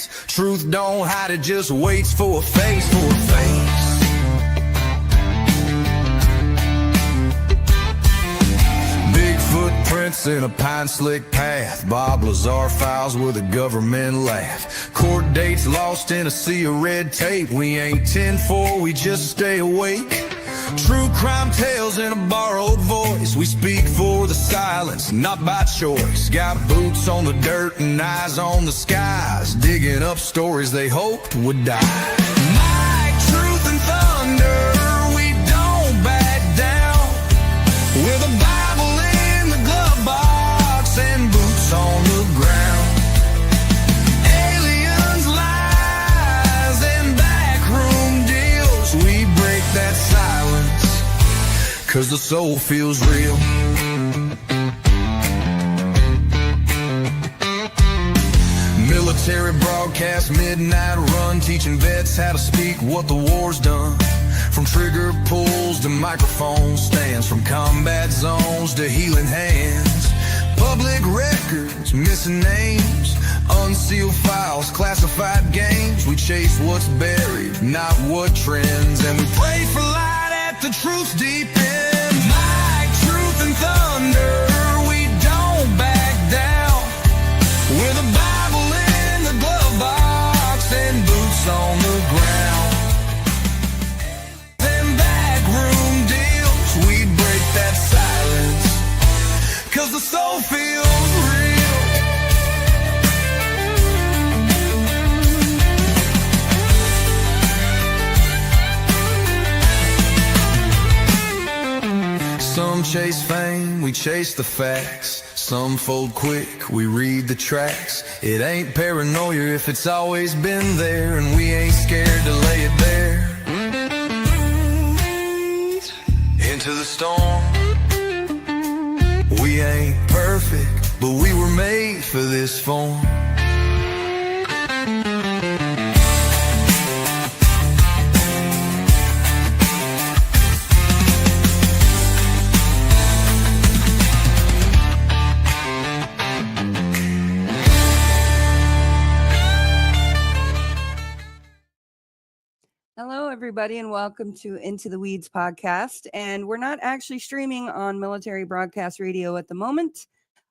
face. Truth don't hide, it just waits for a face, for a face. Big footprints in a pine slick path. Bob Lazar files with a government laugh. Court dates lost in a sea of red tape. We ain't 10-4, we just stay awake. True crime tales in a borrowed voice. We speak for the silence, not by choice. Got boots on the dirt and eyes on the skies, digging up stories they hoped would die. Might, truth, and thunder, we don't back down. We're the Bible in the glove box and boots on the ground. Aliens, lies, and backroom deals. We break that silence, 'cause the soul feels real. Military broadcast, midnight run, teaching vets how to speak what the war's done. From trigger pulls to microphone stands, from combat zones to healing hands. Public records, missing names, unsealed files, classified games. We chase what's buried, not what trends, and we pray for light at the truth's deep end. Might, truth, and thunder, we don't back down. We're the Bible in the glove box and boots on the ground. Them backroom deals, we break that silence, 'cause the soul feels real. Some chase fame, we chase the facts. Some fold quick, we read the tracks. It ain't paranoia if it's always been there, and we ain't scared to lay it bare. Into the storm. We ain't perfect, but we were made for this form. Hello, everybody, and welcome to Into the Weeds podcast. And we're not actually streaming on Military Broadcast Radio at the moment,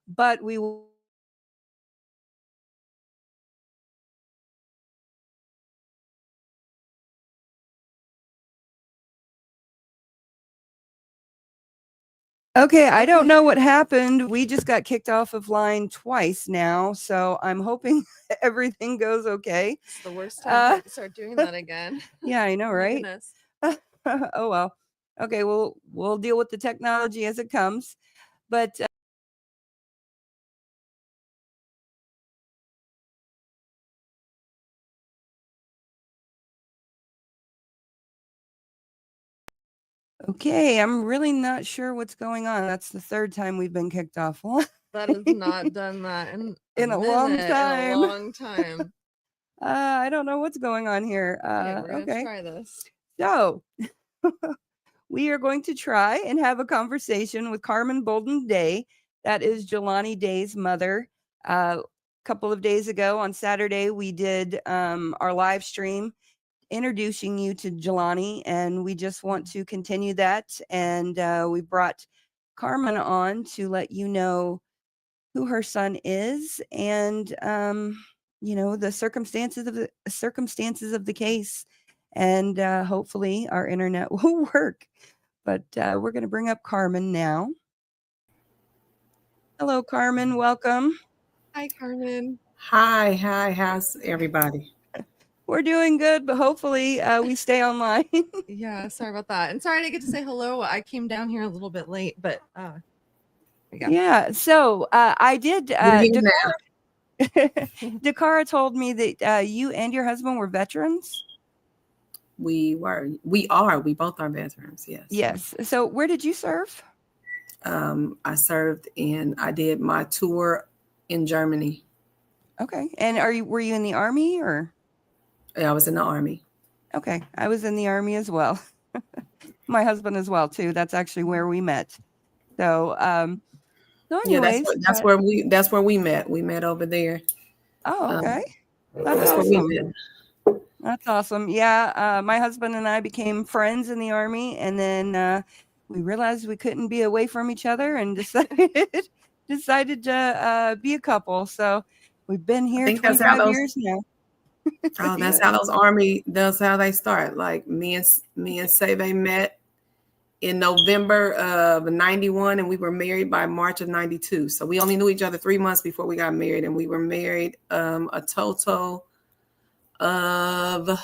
but we will. Okay, I don't know what happened. We just got kicked off of line twice now, so I'm hoping everything goes okay. It's the worst time to start doing that again. Yeah, I know, right? Oh, well. Okay, we'll deal with the technology as it comes. But okay, I'm really not sure what's going on. That's the third time we've been kicked off. That has not done that in a long time. In a long time. I don't know what's going on here. We're gonna try this. So we are going to try and have a conversation with Carmen Bolden Day. That is Jelani Day's mother. A couple of days ago on Saturday, we did our live stream introducing you to Jelani, and we just want to continue that. And we brought Carmen on to let you know who her son is and the circumstances of the case. And hopefully our internet will work. But we're going to bring up Carmen now. Hello, Carmen. Welcome. Hi, Carmen. Hi. How's everybody? We're doing good, but hopefully we stay online. Yeah, sorry about that. And sorry I didn't get to say hello. I came down here a little bit late, but yeah. So I did. Dakara told me that you and your husband were veterans. We are. We both are veterans. Yes. Yes. So where did you serve? I served I did my tour in Germany. Okay. And were you in the Army or? I was in the Army. Okay. I was in the Army as well. My husband as well too. That's actually where we met. So, anyways, that's where we met. We met over there. Oh, okay. That's where what we awesome. did. That's awesome. Yeah, my husband and I became friends in the Army, and then we realized we couldn't be away from each other and decided to be a couple. So we've been I here think that's how 25 those. years now. Oh, that's Yeah. how those Army. That's how they start. Like me and Save met in November of '91, and we were married by March of '92. So we only knew each other 3 months before we got married, and we were married a total of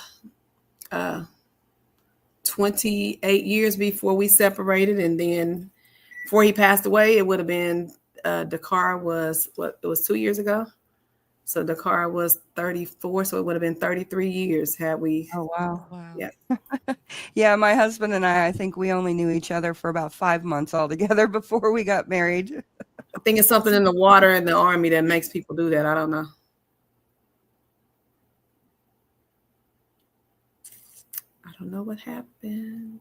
28 years before we separated. And then before he passed away, it would have been Dakar was what? It was 2 years ago. So Dakar was 34, so it would have been 33 years had we. Oh, wow. Wow. Yeah. Yeah, my husband and I think we only knew each other for about 5 months altogether before we got married. I think it's something in the water in the Army that makes people do that. I don't know. I don't know what happened.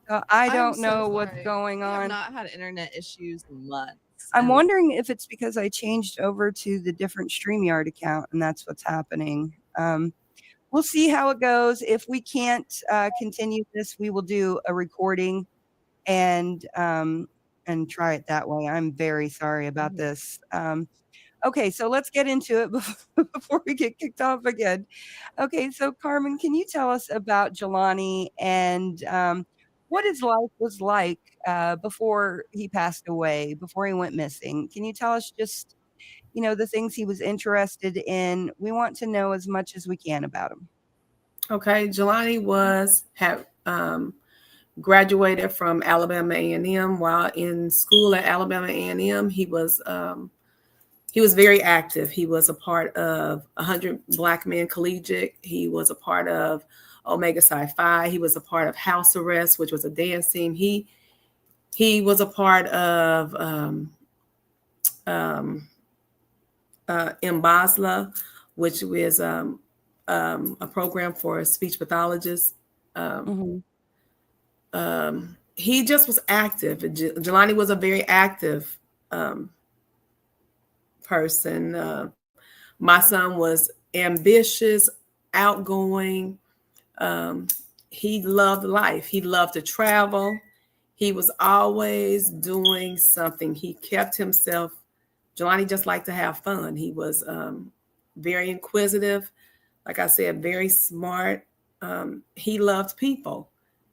I I'm don't so know what's sorry. going I have on. not had internet issues in months. I'm and wondering if it's because I changed over to the different StreamYard account and that's what's happening. We'll see how it goes. If we can't continue this, we will do a recording and try it that way. I'm very sorry about this. Okay, so let's get into it before we get kicked off again. Okay, so Carmen, can you tell us about Jelani and what his life was like before he passed away, before he went missing? Can you tell us just, the things he was interested in? We want to know as much as we can about him. Okay, Jelani graduated from Alabama A&M. While in school at Alabama A&M, he was very active. He was a part of 100 Black Men Collegiate. He was a part of Omega Psi Phi. He was a part of House Arrest, which was a dance team. He was a part of Mbasla, which was a program for speech pathologists. He just was active. Jelani was a very active person. My son was ambitious, outgoing. He loved life. He loved to travel. He was always doing something. He kept himself. Jelani just liked to have fun. He was very inquisitive. Like I said, very smart. He loved people.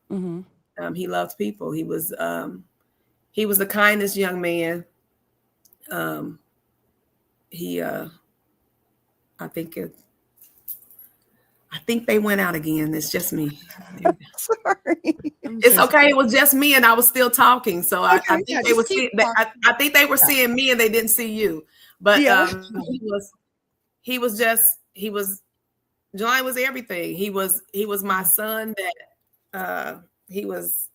He loved people. He was the kindest young man. I think they went out again. It's just me. Sorry. It's okay. It was just me, and I was still talking. So I think yeah, they were just keep seeing. I think they were seeing me, and they didn't see you. But Yeah. Jelani was everything. He was my son. That he was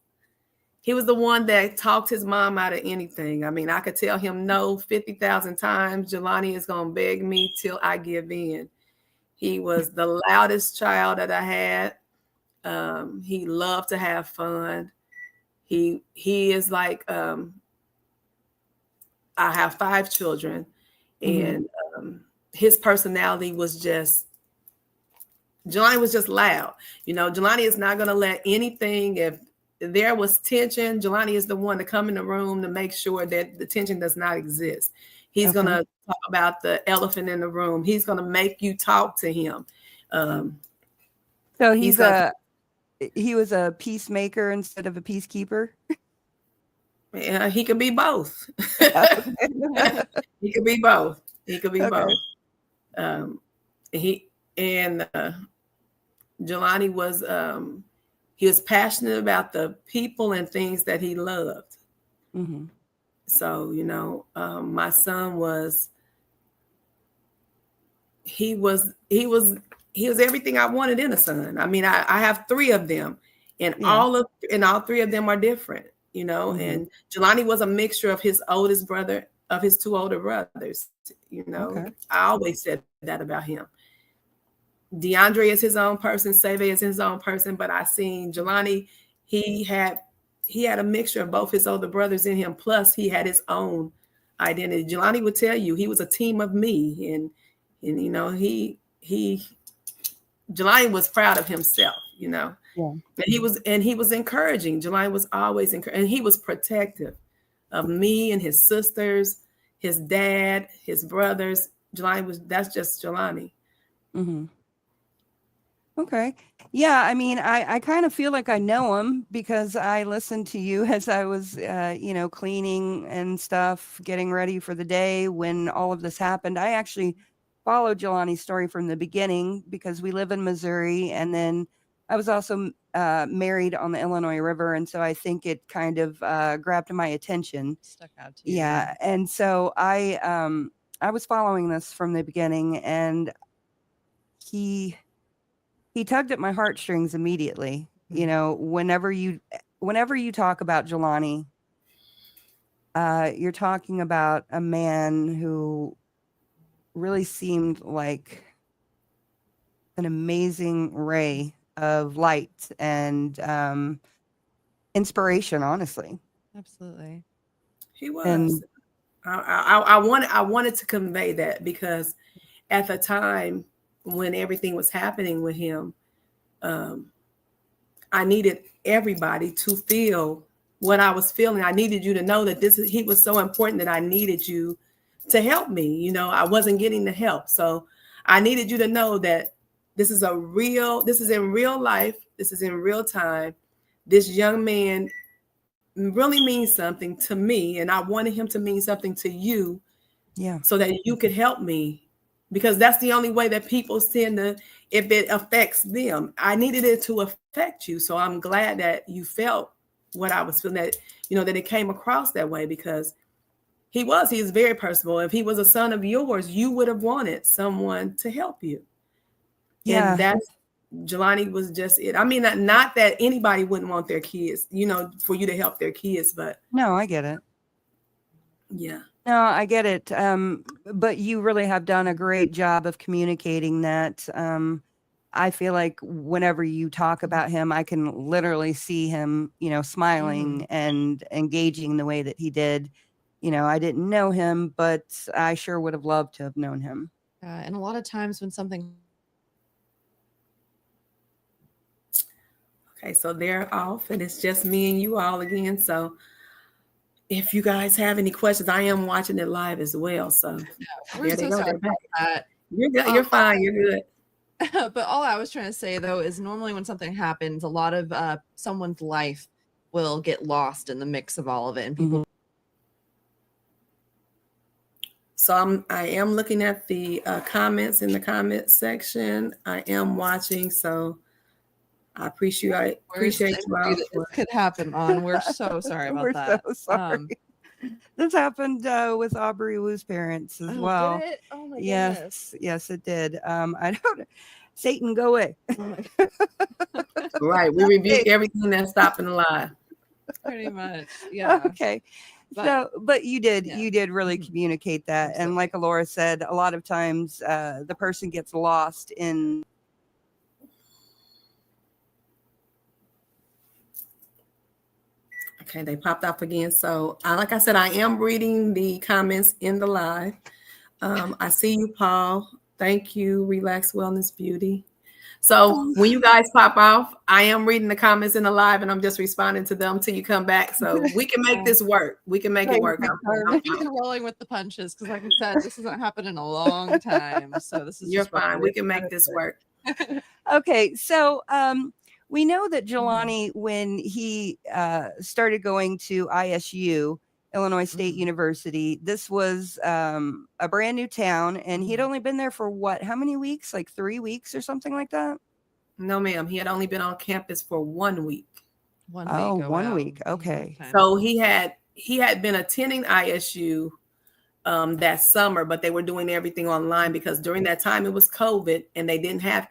the one that talked his mom out of anything. I mean, I could tell him no 50,000 times. Jelani is gonna beg me till I give in. He was the loudest child that I had. He loved to have fun. He is like I have 5 children, and his personality was just. Jelani was just loud. Jelani is not going to let anything. If there was tension, Jelani is the one to come in the room to make sure that the tension does not exist. He's going to talk about the elephant in the room. He's going to make you talk to him. So he was a peacemaker instead of a peacekeeper. Yeah, he could be both. He could be both. Both. Jelani was he was passionate about the people and things that he loved. So my son was he was everything I wanted in a son. I mean, I have 3 of them, and all 3 of them are different. And Jelani was a mixture of his oldest brother, of his 2 older brothers. I always said that about him. DeAndre is his own person. Seve is his own person. But I seen Jelani, he had a mixture of both his older brothers in him. Plus he had his own identity. Jelani would tell you he was a team of me, and you know, Jelani was proud of himself, you know. Yeah. And he was encouraging. Jelani was always encouraging, and he was protective of me and his sisters, his dad, his brothers. That's just Jelani. Mm-hmm. Okay. Yeah, I mean, I kind of feel like I know him because I listened to you as I was, cleaning and stuff, getting ready for the day when all of this happened. I actually followed Jelani's story from the beginning because we live in Missouri, and then I was also married on the Illinois River, and so I think it kind of grabbed my attention. Stuck out to you. Yeah, and so I was following this from the beginning, and he tugged at my heartstrings immediately. You know, whenever you talk about Jelani, you're talking about a man who really seemed like an amazing ray of light and inspiration, honestly. Absolutely. He was. And I wanted to convey that because at the time when everything was happening with him, I needed everybody to feel what I was feeling. I needed you to know that he was so important that I needed you to help me. You know, I wasn't getting the help. So I needed you to know that this is in real life. This is in real time. This young man really means something to me, and I wanted him to mean something to you. Yeah. So that you could help me, because that's the only way that people tend to, if it affects them. I needed it to affect you. So I'm glad that you felt what I was feeling, that, you know, that it came across that way, because he is very personable. If he was a son of yours, you would have wanted someone to help you. Yeah. And that's, Jelani was just it. I mean, not that anybody wouldn't want their kids, you know, for you to help their kids, but. No, I get it. Yeah. No, I get it. But you really have done a great job of communicating that. I feel like whenever you talk about him, I can literally see him, you know, smiling and engaging the way that he did. You know, I didn't know him, but I sure would have loved to have known him. And a lot of times when something. Okay, so they're off, and it's just me and you all again. So if you guys have any questions, I am watching it live as well. So We're so sorry about that. You're good. You're fine. You're good. But all I was trying to say, though, is normally when something happens, a lot of someone's life will get lost in the mix of all of it, and people. So I am looking at the comments in the comment section. I am watching, so I appreciate you all. This could happen on. We're so sorry about that. We're so sorry. This happened with Aubrey Wu's parents as well. Did it? Oh my goodness. Yes, it did. I don't. Satan, go away. Right. We rebuke everything that's stopping the lie. Pretty much. Yeah. Okay. But you did really communicate that. And like Alora said, a lot of times the person gets lost in. Okay, they popped off again. So like I said, I am reading the comments in the live. I see you, Paul. Thank you, Relax Wellness Beauty. So when you guys pop off, I am reading the comments in the live, and I'm just responding to them till you come back. So we can make this work. We can make it work. I'm rolling with the punches because, like I said, this hasn't happened in a long time. So this is. You're fine. We can make this work. Okay, so we know that Jelani, when he started going to ISU, Illinois State University, this was a brand new town, and he'd only been there for how many weeks? Like 3 weeks or something like that? No, ma'am. He had only been on campus for 1 week. 1 week. 1 week. Okay. So he had been attending ISU that summer, but they were doing everything online because during that time it was COVID and they didn't have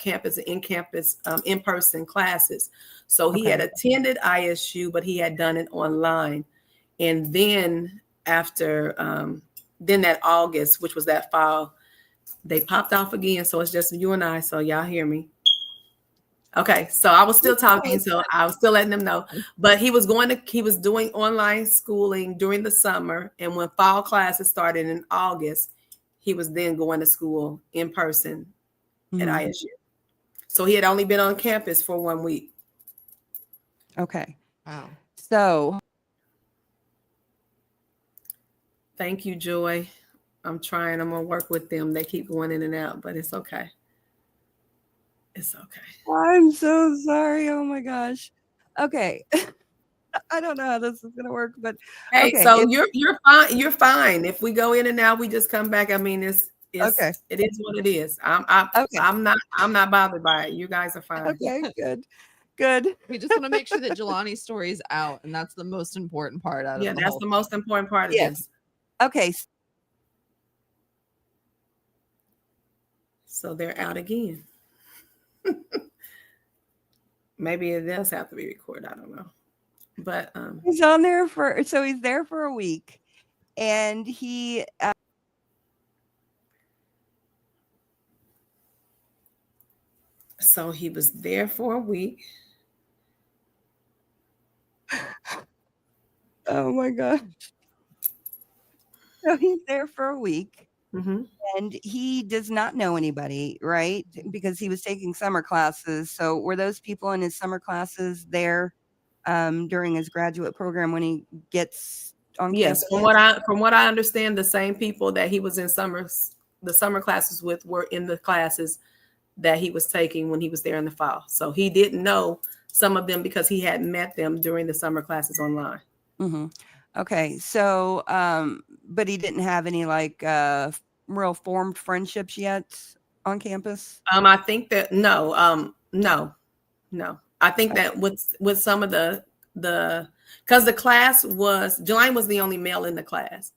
in-person classes. So he had attended ISU, but he had done it online. And then after then that August, which was that fall, they popped off again. So it's just you and I. So y'all hear me. Okay, so I was still talking, so I was still letting them know. But he was doing online schooling during the summer, and when fall classes started in August, he was then going to school in person at ISU. So he had only been on campus for 1 week. Okay. Wow. So Thank you, Joy. I'm trying. I'm gonna work with them. They keep going in and out, but it's okay. It's okay. I'm so sorry. Oh my gosh. Okay. I don't know how this is gonna work, but Hey, okay. so you're fine. You're fine. If we go in and out, we just come back. I mean, Okay. it is what it is. Okay. I'm not bothered by it. You guys are fine. Okay, good. We just want to make sure that Jelani's story is out, and that's the most important part out Yeah, of the that's whole the most important part of Yes. this. Okay. So they're out again. Maybe it does have to be recorded. I don't know. But He's there for a week, and he so he was there for a week. oh my gosh. So he's there for a week, Mm-hmm. and he does not know anybody, right? Because he was taking summer classes. So were those people in his summer classes there during his graduate program when he gets on Yes, campus? from what I understand, the same people that he was in the summer classes with were in the classes that he was taking when he was there in the fall. So he didn't know some of them because he had met them during the summer classes online. Mm-hmm. Okay, so but he didn't have any like real formed friendships yet on campus. I think that no. I think that with some of the because the class was Jelani was the only male in the class.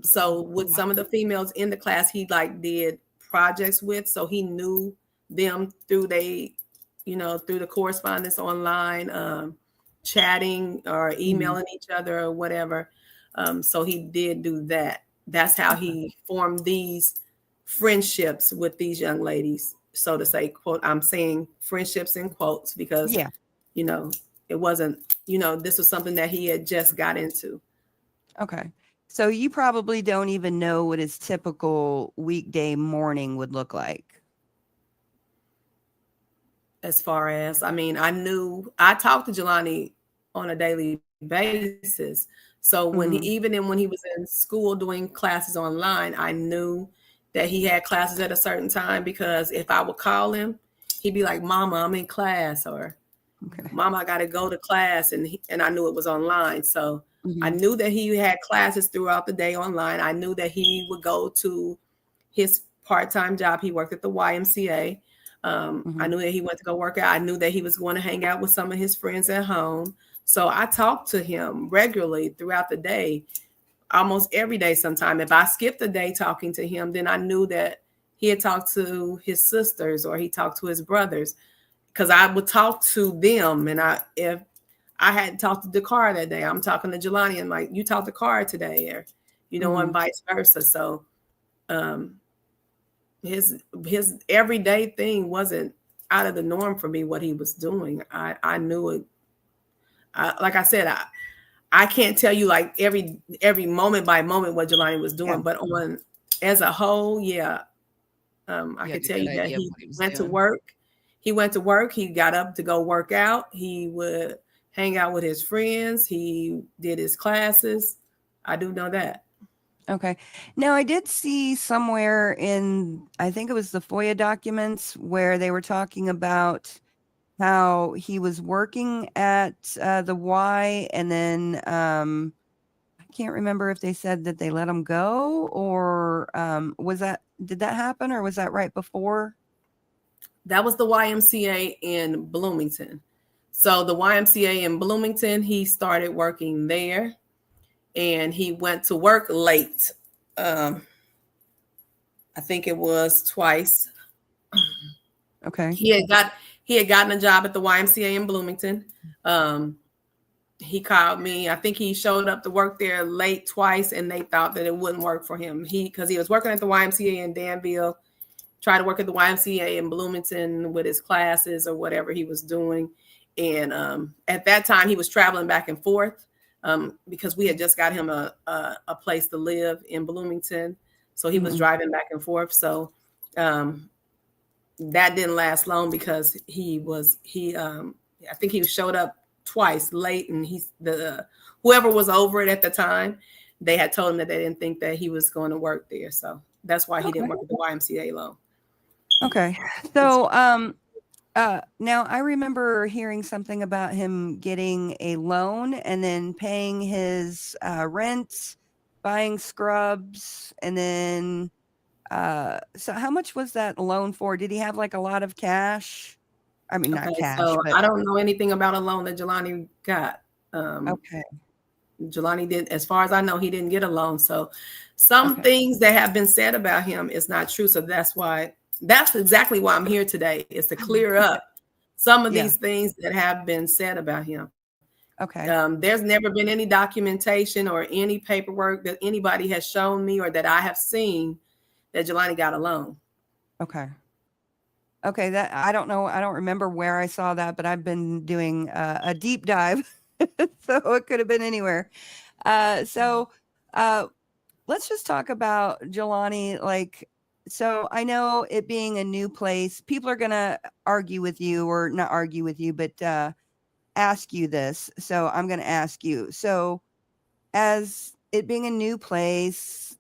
So with some of the females in the class, he like did projects with, so he knew them through through the correspondence online, chatting or emailing each other or whatever. So he did do that. That's how he formed these friendships with these young ladies, so to say, quote, I'm saying friendships in quotes because, Yeah. It wasn't, this was something that he had just got into. Okay. So you probably don't even know what his typical weekday morning would look like. As far as, I talked to Jelani on a daily basis. So when when he was in school doing classes online, I knew that he had classes at a certain time because if I would call him, he'd be like, Mama, I'm in class, or Mama, I got to go to class. And I knew it was online. So I knew that he had classes throughout the day online. I knew that he would go to his part-time job. He worked at the YMCA. I knew that he went to go work out. I knew that he was going to hang out with some of his friends at home. So I talked to him regularly throughout the day, almost every day sometime. If I skipped a day talking to him, then I knew that he had talked to his sisters or he talked to his brothers, because I would talk to them. And if I hadn't talked to Dakar that day, I'm talking to Jelani and like, you talked to Dakar today, or, and vice versa. So his everyday thing wasn't out of the norm for me, what he was doing. I knew it. Like I said, I can't tell you like every moment by moment what Jelani was doing, but on as a whole, I could tell you that he went to work. He went to work. He got up to go work out. He would hang out with his friends. He did his classes. I do know that. Okay. Now, I did see somewhere in, I think it was the FOIA documents, where they were talking about how he was working at the Y, and then I can't remember if they said that they let him go, or did that happen, or was that right before? That was the YMCA in Bloomington. So the YMCA in Bloomington, he started working there. And he went to work late. I think it was twice. Okay. He had gotten a job at the YMCA in Bloomington. He called me. I think he showed up to work there late twice, and they thought that it wouldn't work for him. Because he was working at the YMCA in Danville, try to work at the YMCA in Bloomington with his classes or whatever he was doing. And at that time, he was traveling back and forth because we had just got him a place to live in Bloomington. So he was driving back and forth. So that didn't last long because I think he showed up twice late, and whoever was over it at the time, they had told him that they didn't think that he was going to work there. So that's why he didn't work at the YMCA long. Okay. So now I remember hearing something about him getting a loan and then paying his rent, buying scrubs, and then so how much was that loan for? Did he have like a lot of cash? I mean, not cash, so but I don't know anything about a loan that Jelani got. okay. Jelani did, as far as I know, he didn't get a loan. So some things that have been said about him is not true. So that's exactly why I'm here today, is to clear up some of these things that have been said about him. Okay. There's never been any documentation or any paperwork that anybody has shown me or that I have seen that Jelani got a loan. Okay. Okay, that I don't know. I don't remember where I saw that, but I've been doing a deep dive, so it could have been anywhere. So let's just talk about Jelani. Like, so I know it being a new place, people are gonna argue with you, or not argue with you, but ask you this. So I'm gonna ask you. So, as it being a new place,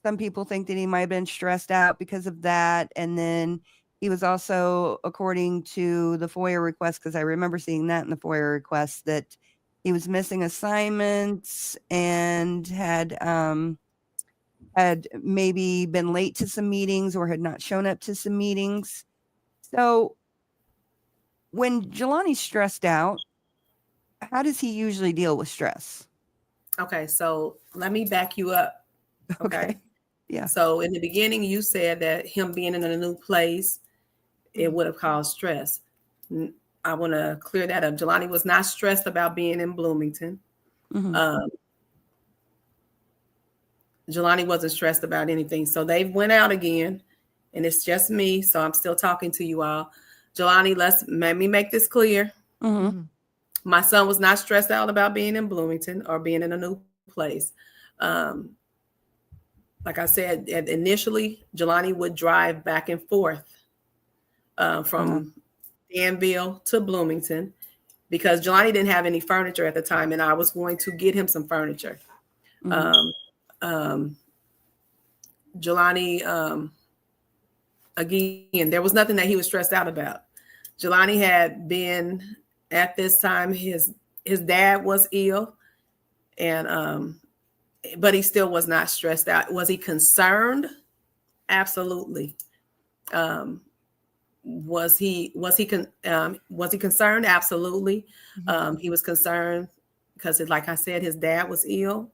some people think that he might have been stressed out because of that, and then he was also, according to the FOIA request, because I remember seeing that in the FOIA request, that he was missing assignments and had maybe been late to some meetings or had not shown up to some meetings. So when Jelani's stressed out, how does he usually deal with stress? Okay, so let me back you up. Okay. Yeah. So in the beginning, you said that him being in a new place, it would have caused stress. I want to clear that up. Jelani was not stressed about being in Bloomington. Jelani wasn't stressed about anything. So they went out again, and it's just me. So I'm still talking to you all. Jelani, let me make this clear. My son was not stressed out about being in Bloomington or being in a new place. Like I said, initially, Jelani would drive back and forth from Danville to Bloomington because Jelani didn't have any furniture at the time, and I was going to get him some furniture. Jelani, again, there was nothing that he was stressed out about. Jelani had been, at this time, his dad was ill, and but he still was not stressed out. Was he concerned? Absolutely. Was he concerned? Absolutely. He was concerned because, like I said, his dad was ill.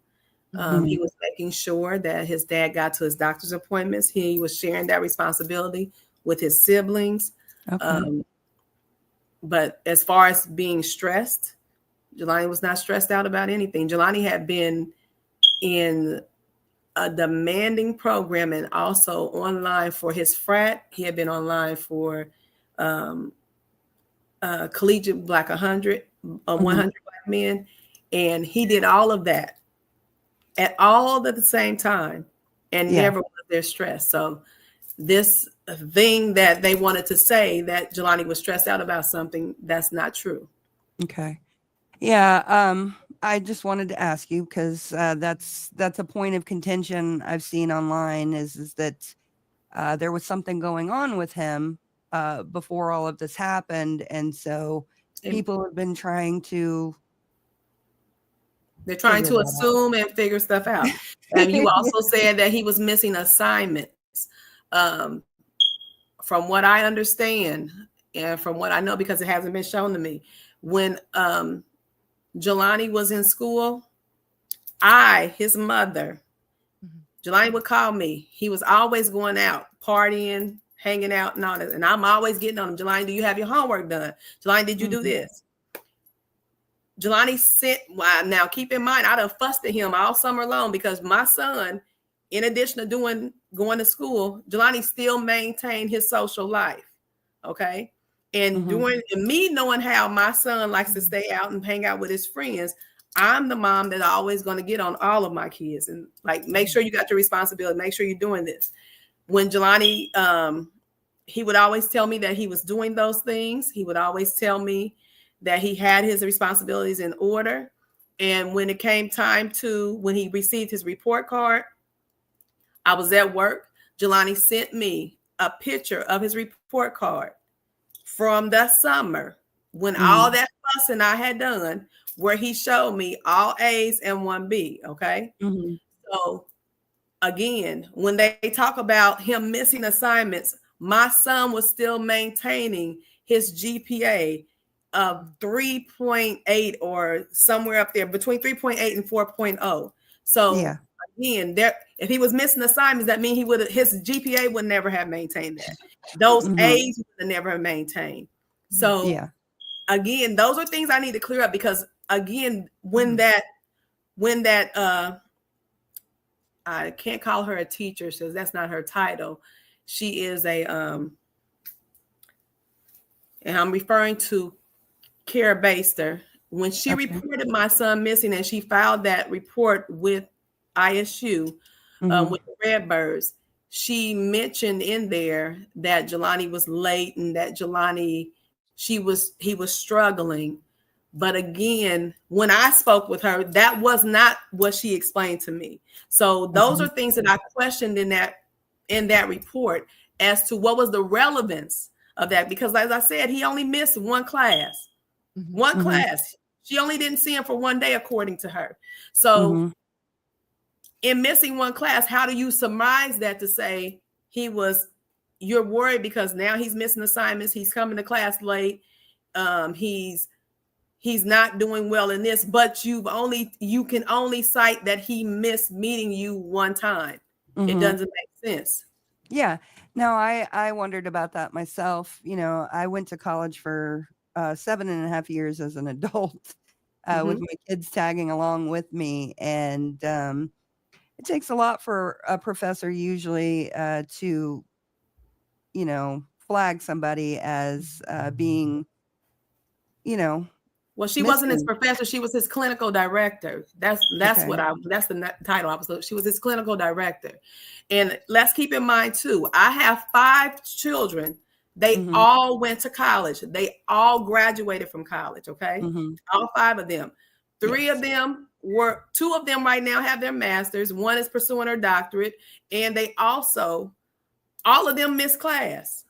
He was making sure that his dad got to his doctor's appointments. He was sharing that responsibility with his siblings. But as far as being stressed, Jelani was not stressed out about anything. Jelani had been in a demanding program and also online for his frat. He had been online for Collegiate Black 100, 100 Black Men. And he did all of that all at the same time and never was there stress. So this thing that they wanted to say that Jelani was stressed out about something, that's not true. Okay. Yeah. I just wanted to ask you because that's a point of contention I've seen online is that there was something going on with him before all of this happened, and so people have been trying to. They're trying to assume and figure stuff out. And you also said that he was missing assignments. From what I understand and from what I know, because it hasn't been shown to me, when Jelani was in school, his mother, Jelani would call me. He was always going out, partying, hanging out and all that. And I'm always getting on him. Jelani, do you have your homework done? Jelani, did you do this? Jelani sent, now keep in mind, I done fussed at him all summer long because my son, in addition to doing going to school, Jelani still maintained his social life. Okay. And during me knowing how my son likes to stay out and hang out with his friends, I'm the mom that's always going to get on all of my kids and like, make sure you got your responsibility, make sure you're doing this. When Jelani, he would always tell me that he was doing those things. He would always tell me that he had his responsibilities in order. And when it came time to, when he received his report card, I was at work. Jelani sent me a picture of his report card from the summer when all that fussing I had done, where he showed me all A's and 1B. Okay. So again, when they talk about him missing assignments, my son was still maintaining his GPA of 3.8 or somewhere up there between 3.8 and 4.0. So again, there, if he was missing assignments, that means his GPA would never have maintained that. Those A's would never have maintained. So again, those are things I need to clear up, because again, when that I can't call her a teacher, so that's not her title. She is a and I'm referring to Kara Baster. When she reported my son missing and she filed that report with ISU with the Redbirds, she mentioned in there that Jelani was late and that Jelani, he was struggling. But again, when I spoke with her, that was not what she explained to me. So those are things that I questioned in that report as to what was the relevance of that. Because as I said, he only missed one class. One class. She only didn't see him for one day, according to her. So in missing one class, how do you surmise that to say you're worried because now he's missing assignments, he's coming to class late, he's not doing well in this, but you can only cite that he missed meeting you one time. It doesn't make sense. Yeah. No, I wondered about that myself. You know, I went to college for 7.5 years as an adult with my kids tagging along with me. And it takes a lot for a professor usually to, you know, flag somebody as being, you know, well, she wasn't his professor. She was his clinical director. That's the title I was. She was his clinical director. And let's keep in mind too, I have 5 children. They all went to college. They all graduated from college. Okay. All 5 of them. 3 of them 2 of them right now have their masters. 1 is pursuing her doctorate. And they also, all of them missed class.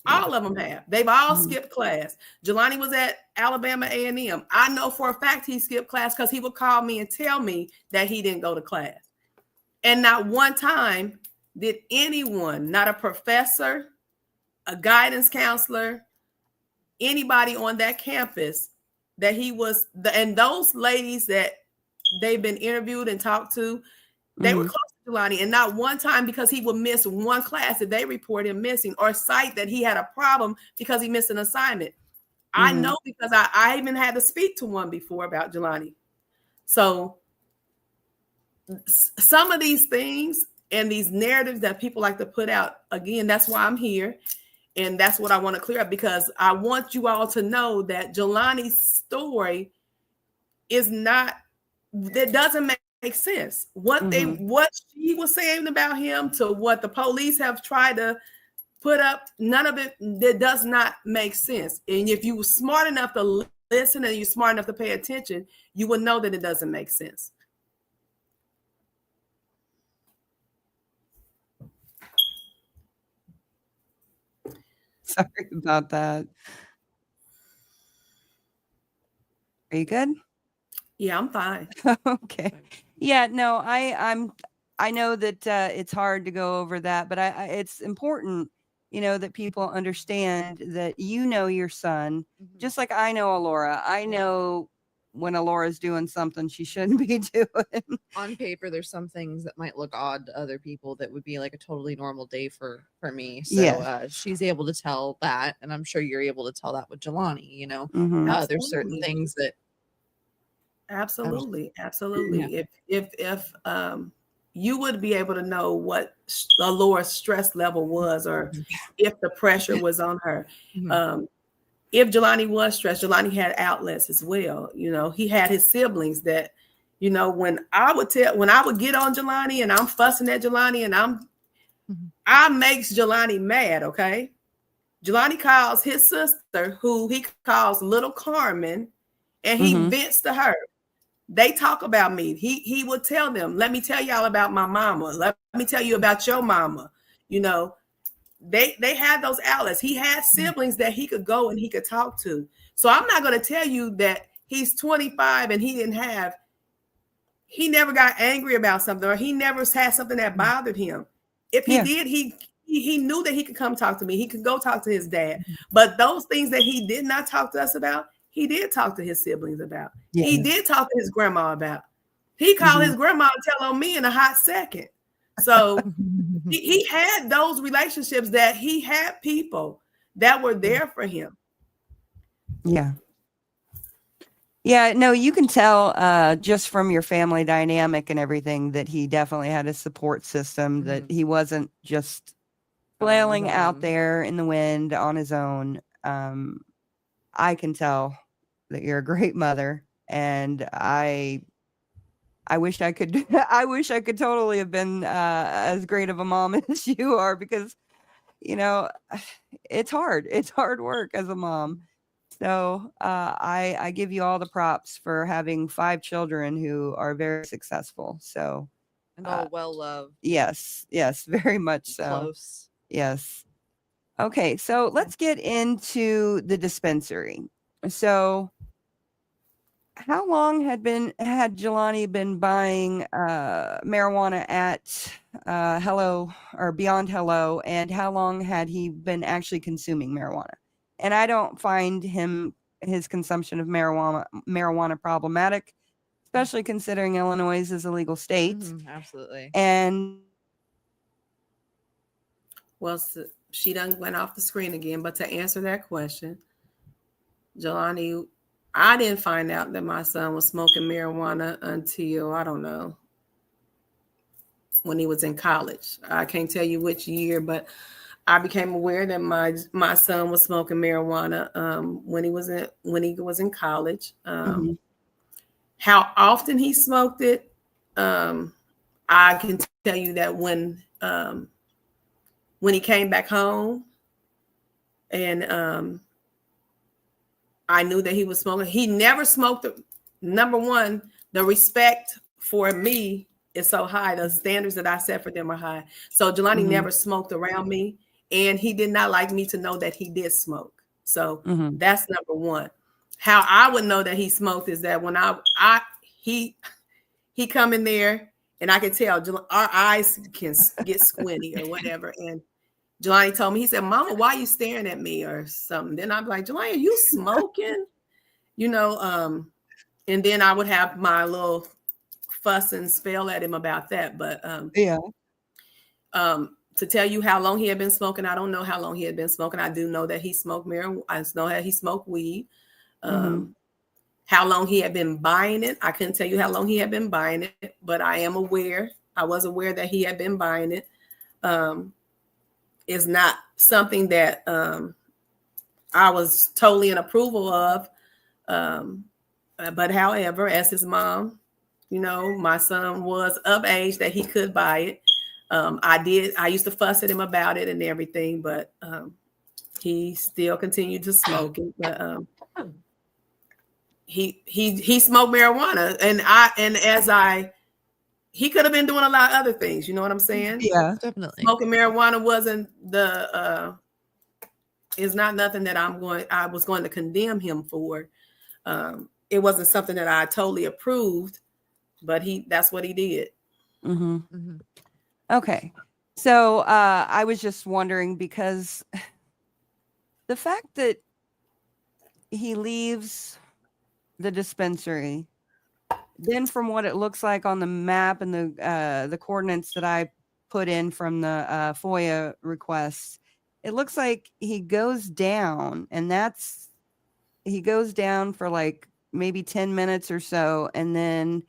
All of them have. They've all skipped class. Jelani was at Alabama A&M. I know for a fact he skipped class because he would call me and tell me that he didn't go to class. And not one time did anyone, not a professor, a guidance counselor, anybody on that campus, that he was, and those ladies that they've been interviewed and talked to, they were close to Jelani, and not one time because he would miss one class that they report him missing or cite that he had a problem because he missed an assignment. I know because I even had to speak to one before about Jelani. So some of these things and these narratives that people like to put out, again, that's why I'm here. And that's what I want to clear up, because I want you all to know that Jelani's story is not, that doesn't make sense. What she was saying about him to what the police have tried to put up, none of it, that does not make sense. And if you were smart enough to listen and you're smart enough to pay attention, you will know that it doesn't make sense. Sorry about that. Are you good? Yeah, I'm fine. Okay. Yeah, no, I know that it's hard to go over that, but it's important, you know, that people understand that you know your son, just like I know Alora. I know when Alora's doing something she shouldn't be doing. On paper, there's some things that might look odd to other people that would be like a totally normal day for me. So she's able to tell that, and I'm sure you're able to tell that with Jelani. You know, there's certain things that absolutely. If you would be able to know what the lower stress level was, or if the pressure was on her. If Jelani was stressed, Jelani had outlets as well. You know, he had his siblings that, you know, when I would get on Jelani and I'm fussing at Jelani and I makes Jelani mad, okay? Jelani calls his sister, who he calls Little Carmen, and he vents to her. They talk about me. He would tell them, let me tell y'all about my mama. Let me tell you about your mama. You know, they had those outlets. He had siblings that he could go and he could talk to. So I'm not going to tell you that he's 25 and he never got angry about something, or he never had something that bothered him. If he did, he knew that he could come talk to me. He could go talk to his dad. But those things that he did not talk to us about, he did talk to his siblings about. He did talk to his grandma about. He called his grandma and tell on me in a hot second. So he had those relationships, that he had people that were there for him. Yeah. Yeah, no, you can tell just from your family dynamic and everything that he definitely had a support system, that he wasn't just flailing out there in the wind on his own. I can tell that you're a great mother, and I wish I could I wish I could totally have been as great of a mom as you are, because you know, it's hard work as a mom. So I give you all the props for having 5 children who are very successful. So and all well loved. Yes, very much so. Close. Yes. Okay, so let's get into the dispensary. So how long had Jelani been buying marijuana at Hello or Beyond Hello, and how long had he been actually consuming marijuana? And I don't find his consumption of marijuana problematic, especially considering Illinois is a legal state. Absolutely. And well, she done went off the screen again. But to answer that question, Jelani, I didn't find out that my son was smoking marijuana until, I don't know, when he was in college. I can't tell you which year, but I became aware that my son was smoking marijuana when he was in college. How often he smoked it, I can tell you that when he came back home and I knew that he was smoking. He never smoked. Number one, the respect for me is so high. The standards that I set for them are high. So Jelani never smoked around me, and he did not like me to know that he did smoke. So that's number one. How I would know that he smoked is that when he come in there, and I could tell our eyes can get squinty or whatever. And Jelani told me, he said, "Mama, why are you staring at me?" or something. Then I'm like, "Jelani, are you smoking?" You know, and then I would have my little fuss and spell at him about that. But to tell you how long he had been smoking, I don't know how long he had been smoking. I do know that he smoked marijuana. I know that he smoked weed. How long he had been buying it, I couldn't tell you how long he had been buying it, but I was aware that he had been buying it. Is not something that I was totally in approval of. But however, as his mom, you know, my son was of age that he could buy it. I used to fuss at him about it and everything, but he still continued to smoke it. But he smoked marijuana, and he could have been doing a lot of other things. You know what I'm saying? Yeah, definitely. Smoking marijuana wasn't is not nothing that I was going to condemn him for. It wasn't something that I totally approved, but that's what he did. Okay. So I was just wondering, because the fact that he leaves the dispensary, then from what it looks like on the map and the coordinates that I put in from the FOIA requests, it looks like he goes down, and he goes down for like maybe 10 minutes or so, and then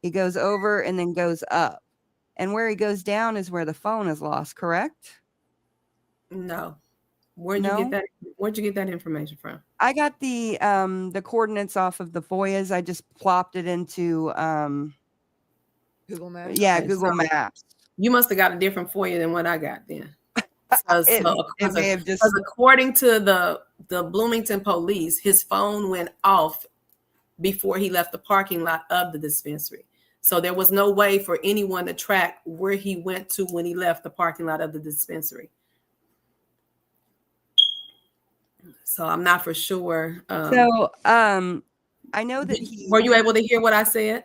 he goes over and then goes up. And where he goes down is where the phone is lost, correct? No. Where'd you get that information from? I got the coordinates off of the FOIAs. I just plopped it into Google Maps. Yeah, Okay, Google Maps. You must have got a different FOIA than what I got then. It may have just, according to the Bloomington police, his phone went off before he left the parking lot of the dispensary. So there was no way for anyone to track where he went to when he left the parking lot of the dispensary. So I'm not for sure. I know that were you able to hear what I said?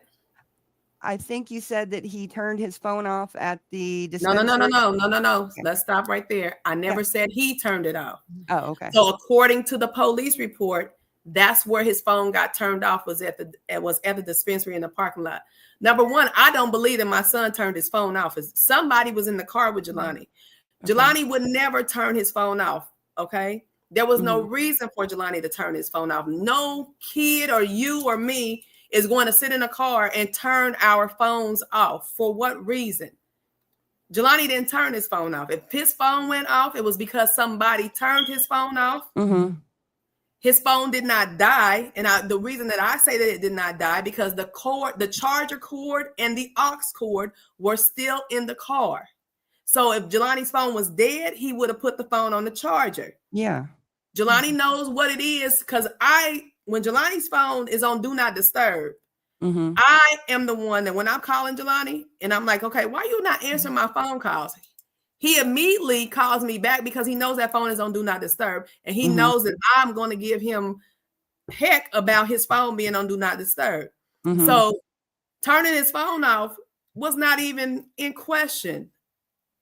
I think you said that he turned his phone off at the dispensary. No. Okay. Let's stop right there. I never said he turned it off. Oh, okay. So according to the police report, that's where his phone got turned off, was at the dispensary in the parking lot. Number one, I don't believe that my son turned his phone off. Somebody was in the car with Jelani. Okay. Jelani would never turn his phone off. Okay. There was no reason for Jelani to turn his phone off. No kid or you or me is going to sit in a car and turn our phones off. For what reason? Jelani didn't turn his phone off. If his phone went off, it was because somebody turned his phone off. Mm-hmm. His phone did not die. And the reason that I say that it did not die, because the charger cord and the aux cord were still in the car. So if Jelani's phone was dead, he would have put the phone on the charger. Yeah. Jelani knows what it is, because when Jelani's phone is on Do Not Disturb, I am the one that when I'm calling Jelani and I'm like, okay, why are you not answering my phone calls? He immediately calls me back because he knows that phone is on Do Not Disturb. And he knows that I'm going to give him heck about his phone being on Do Not Disturb. So turning his phone off was not even in question.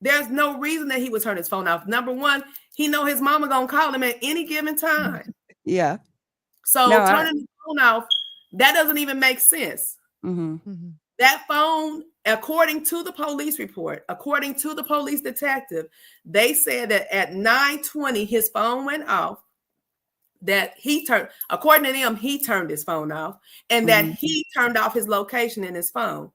There's no reason that he would turn his phone off. Number one, he know his mama going to call him at any given time. Yeah. So turning the phone off, that doesn't even make sense. That phone, according to the police report, according to the police detective, they said that at 9:20 his phone went off, that according to them, he turned his phone off, and that he turned off his location in his phone.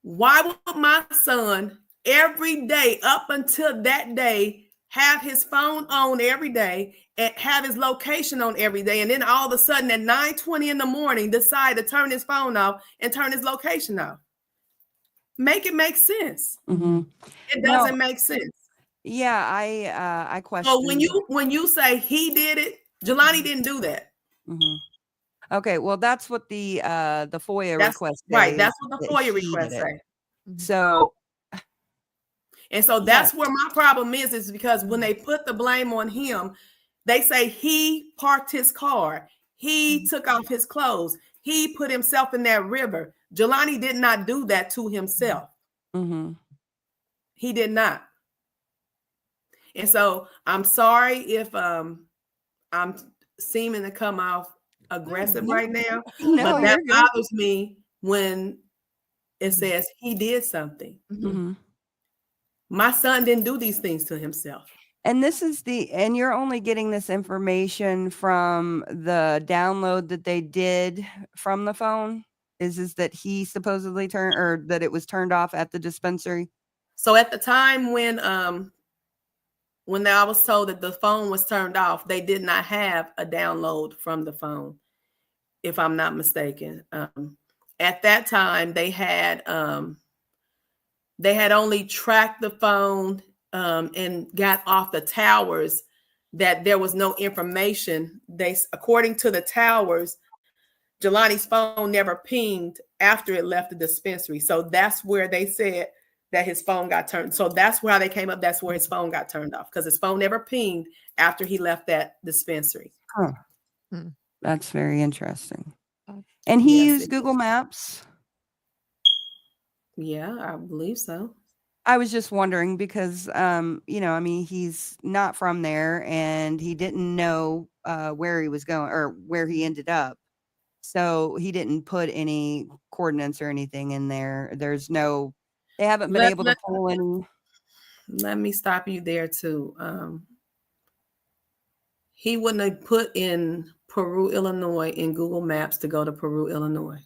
Why would my son every day up until that day have his phone on every day and have his location on every day, and then all of a sudden at 9:20 in the morning decide to turn his phone off and turn his location off? Make it make sense. It doesn't make sense. Yeah, I question. So when you say he did it, Jelani didn't do that. Okay, well, that's what the FOIA request says. Right, that's what the FOIA request say. So, and so that's where my problem is because when they put the blame on him, they say he parked his car, he took off his clothes, he put himself in that river. Jelani did not do that to himself. He did not. And so I'm sorry if I'm seeming to come off aggressive right now, but that bothers me when it says he did something. My son didn't do these things to himself. And and you're only getting this information from the download that they did from the phone? Is that he supposedly turned, or that it was turned off at the dispensary? So at the time when I was told that the phone was turned off, they did not have a download from the phone, if I'm not mistaken. At that time, they had only tracked the phone and got off the towers, that there was no information. According to the towers, Jelani's phone never pinged after it left the dispensary. So that's where they said that his phone got turned. So that's where they came up. That's where his phone got turned off, because his phone never pinged after he left that dispensary. That's very interesting. And he used Google Maps? Yeah, I believe so. I was just wondering because, he's not from there and he didn't know where he was going or where he ended up. So he didn't put any coordinates or anything in there. They haven't been able to pull any. Let me stop you there too. He wouldn't have put in Peru, Illinois in Google Maps to go to Peru, Illinois.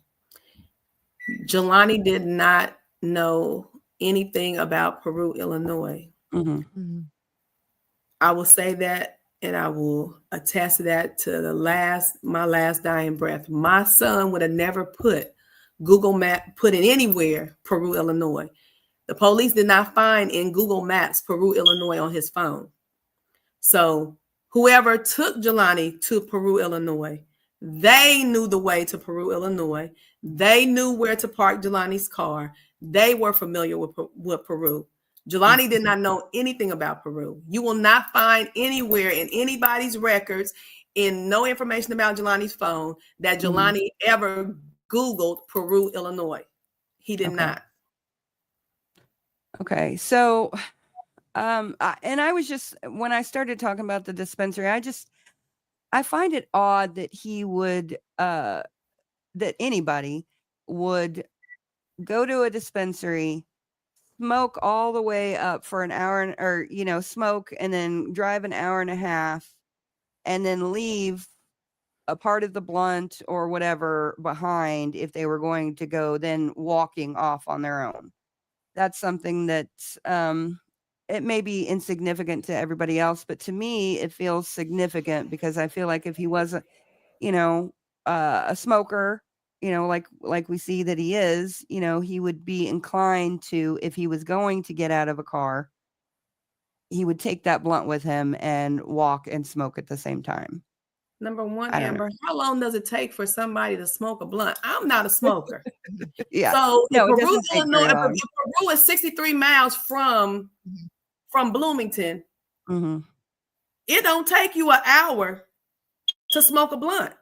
Jelani did not know anything about Peru, Illinois. I will say that, and I will attest to that to my last dying breath. My son would have never put Google Map, put in anywhere Peru, Illinois. The police did not find in Google Maps Peru, Illinois on his phone. So whoever took Jelani to Peru, Illinois, they knew the way to Peru, Illinois. They knew where to park Jelani's car. They were familiar with Peru. Jelani did not know anything about Peru. You will not find anywhere in anybody's records, in no information about Jelani's phone, that Jelani ever Googled Peru, Illinois. He did not. Okay. So, I was just, when I started talking about the dispensary, I find it odd that he would, that anybody would go to a dispensary, smoke all the way up for an hour, or, smoke and then drive an hour and a half and then leave a part of the blunt or whatever behind if they were going to go then walking off on their own. That's something that, it may be insignificant to everybody else, but to me, it feels significant because I feel like if he wasn't, a smoker, like we see that he is, he would be inclined to, if he was going to get out of a car, he would take that blunt with him and walk and smoke at the same time. Number one, Amber, how long does it take for somebody to smoke a blunt? I'm not a smoker. Yeah. So No, if Peru, Illinois, if Peru is 63 miles from Bloomington, it don't take you an hour to smoke a blunt.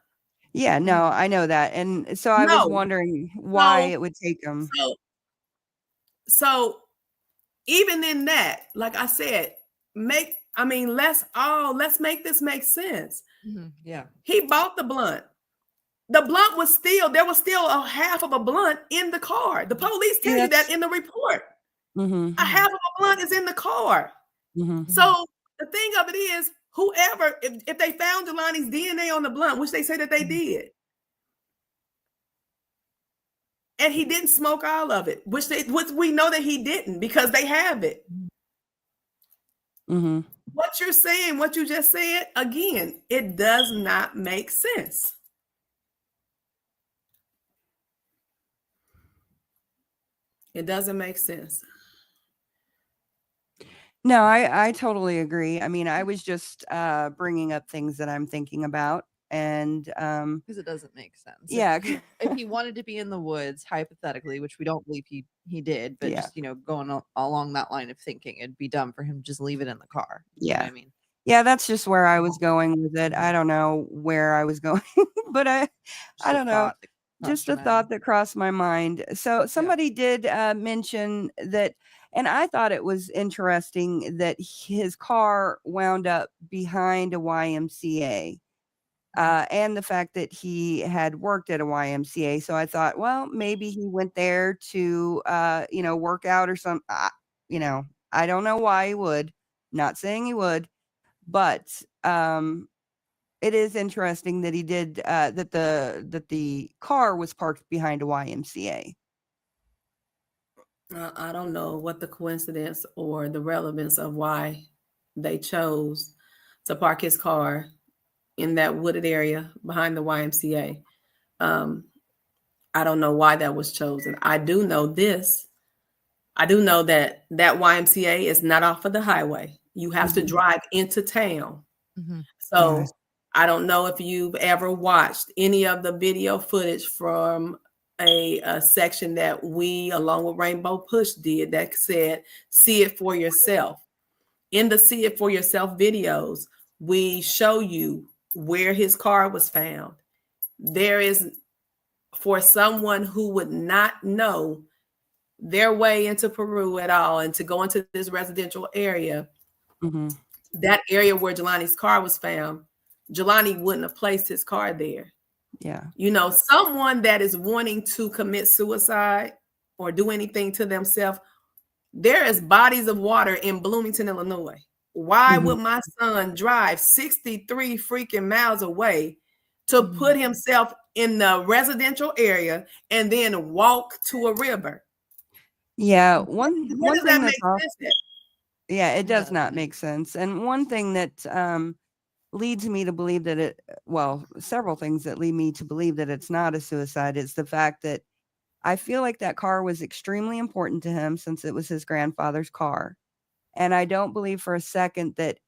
Yeah, no, I know that. And so I was wondering why it would take him. So even in that, like I said, let's make this make sense. Yeah. He bought the blunt. The blunt there was still a half of a blunt in the car. The police tell you that in the report. A half of a blunt is in the car. So the thing of it is, whoever, if they found Jelani's DNA on the blunt, which they say that they did, and he didn't smoke all of it, which we know that he didn't because they have it. What you're saying, what you just said, again, it does not make sense. It doesn't make sense. No, I totally agree. I mean, I was just bringing up things that I'm thinking about, and because it doesn't make sense. Yeah. If he wanted to be in the woods, hypothetically, which we don't believe he did, but just going along that line of thinking, it'd be dumb for him to just leave it in the car. You know what I mean? Yeah, that's just where I was going with it. I don't know where I was going, but I don't know. Just a thought that crossed my mind. So somebody did mention that, and I thought it was interesting that his car wound up behind a YMCA, and the fact that he had worked at a YMCA. So I thought, well, maybe he went there to, work out or something. I don't know why he would. Not saying he would, but it is interesting that he did that the car was parked behind a YMCA. I don't know what the coincidence or the relevance of why they chose to park his car in that wooded area behind the YMCA. I don't know why that was chosen. I do know this. I do know that YMCA is not off of the highway. You have to drive into town. So I don't know if you've ever watched any of the video footage from a section that we, along with Rainbow Push, did that said, "See it for yourself." In the "See it for yourself" videos, we show you where his car was found. There is, for someone who would not know their way into Peru at all and to go into this residential area, that area where Jelani's car was found, Jelani wouldn't have placed his car there. Yeah. Someone that is wanting to commit suicide or do anything to themselves, there is bodies of water in Bloomington, Illinois. Why would my son drive 63 freaking miles away to put himself in the residential area and then walk to a river? Yeah, What one does thing that that's make off, sense at? yeah, it does not Doesn't. make sense. And one thing that leads me to believe that several things that lead me to believe that it's not a suicide is the fact that I feel like that car was extremely important to him since it was his grandfather's car. And I don't believe for a second that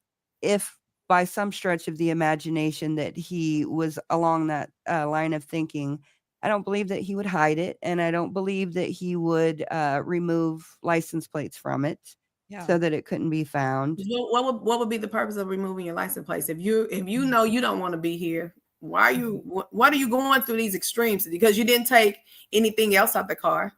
if by some stretch of the imagination that he was along that line of thinking, I don't believe that he would hide it. And I don't believe that he would remove license plates from it so that it couldn't be found. What would be the purpose of removing your license plates if you know you don't want to be here? Why are you what are you going through these extremes? Because you didn't take anything else out the car.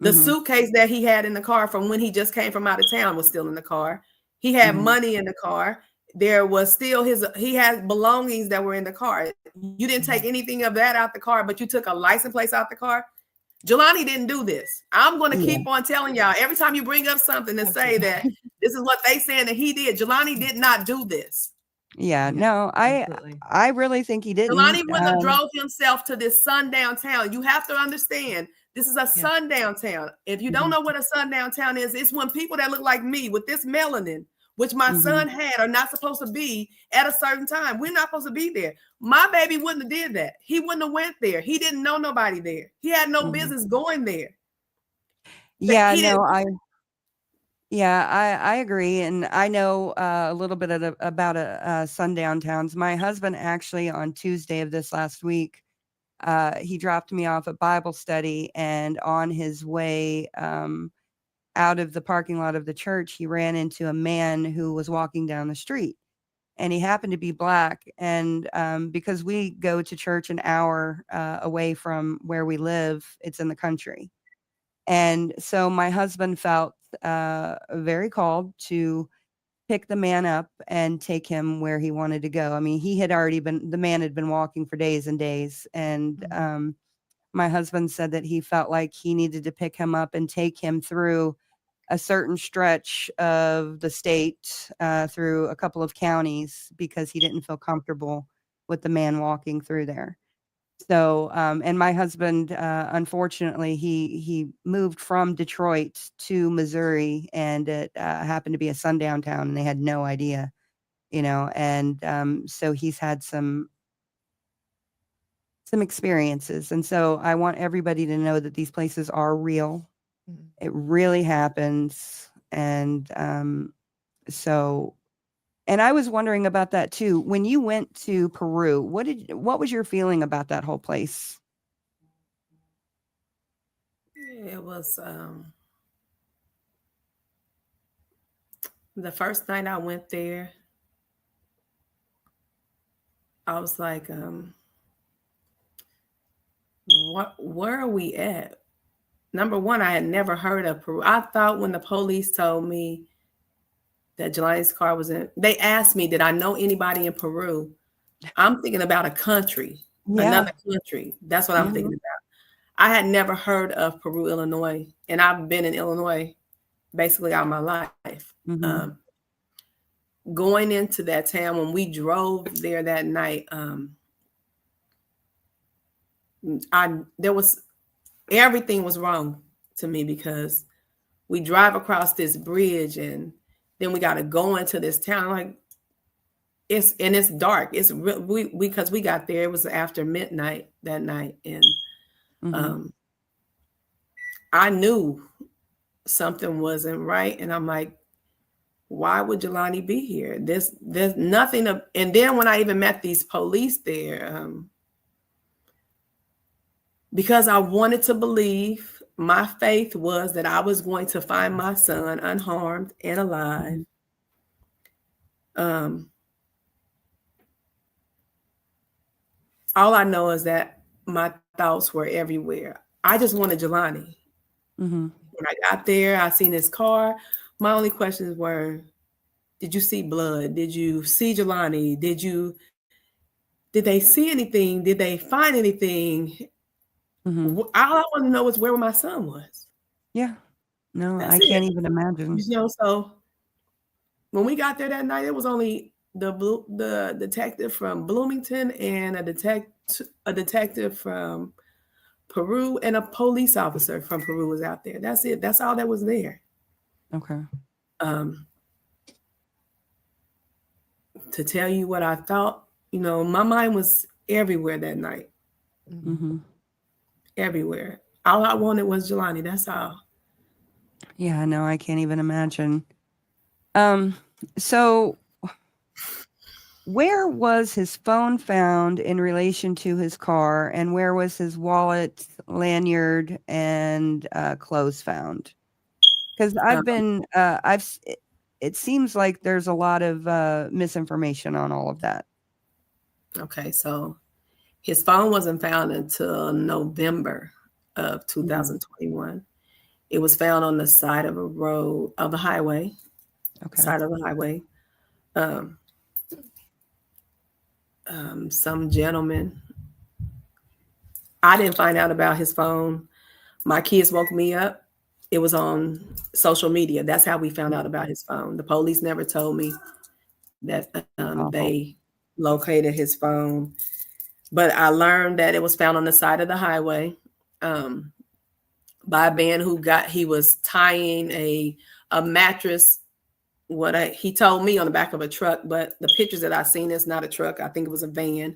The suitcase that he had in the car from when he just came from out of town was still in the car. He had money in the car. There was still he had belongings that were in the car. You didn't take anything of that out the car, but you took a license plate out the car. Jelani didn't do this. I'm going to keep on telling y'all every time you bring up something to say that this is what they saying that he did. Jelani did not do this. Yeah, no, I really think he didn't. Jelani wouldn't have drove himself to this sundown town. You have to understand, this is a sundown town. If you don't know what a sundown town is, it's when people that look like me with this melanin, which my son had, are not supposed to be at a certain time. We're not supposed to be there. My baby wouldn't have did that. He wouldn't have went there. He didn't know nobody there. He had no business going there. Yeah, I agree. And I know a little bit about sundown towns. My husband actually on Tuesday of this last week, he dropped me off at Bible study, and on his way out of the parking lot of the church, he ran into a man who was walking down the street, and he happened to be Black. And because we go to church an hour away from where we live, it's in the country. And so my husband felt very called to pick the man up and take him where he wanted to go. I mean, the man had been walking for days and days. And my husband said that he felt like he needed to pick him up and take him through a certain stretch of the state, through a couple of counties, because he didn't feel comfortable with the man walking through there. So, and my husband, unfortunately, he moved from Detroit to Missouri, and it happened to be a sundown town, and they had no idea, and so he's had some experiences. And so I want everybody to know that these places are real. It really happens. And so, and I was wondering about that too. When you went to Peru, what was your feeling about that whole place? It was the first night I went there, I was like, where are we at? Number one, I had never heard of Peru. I thought when the police told me that Jelani's car was in, they asked me, did I know anybody in Peru? I'm thinking about a country, another country. That's what I'm thinking about. I had never heard of Peru, Illinois, and I've been in Illinois basically all my life. Going into that town, when we drove there that night, everything was wrong to me, because we drive across this bridge and then we got to go into this town. Like it's dark. It's because we got there, it was after midnight that night, and I knew something wasn't right, and I'm like, why would Jelani be here? There's nothing. And then when I even met these police there, because I wanted to believe, my faith was that I was going to find my son unharmed and alive. All I know is that my thoughts were everywhere. I just wanted Jelani. When I got there, I seen his car. My only questions were, did you see blood? Did you see Jelani? Did they see anything? Did they find anything? All I want to know is where my son was. Yeah. No, I can't even imagine. So when we got there that night, it was only the detective from Bloomington and a detective from Peru, and a police officer from Peru was out there. That's it. That's all that was there. Okay. To tell you what I thought, my mind was everywhere that night. Mm-hmm. Everywhere. All I wanted was Jelani. That's all. Yeah, no, I can't even imagine. So where was his phone found in relation to his car, and where was his wallet, lanyard, and clothes found? Because it seems like there's a lot of misinformation on all of that. Okay, so his phone wasn't found until November of 2021. It was found on the side of a highway. Okay. Side of the highway. Some gentleman. I didn't find out about his phone. My kids woke me up. It was on social media. That's how we found out about his phone. The police never told me that they located his phone. But I learned that it was found on the side of the highway by a man he was tying a mattress. He told me on the back of a truck, but the pictures that I seen is not a truck. I think it was a van.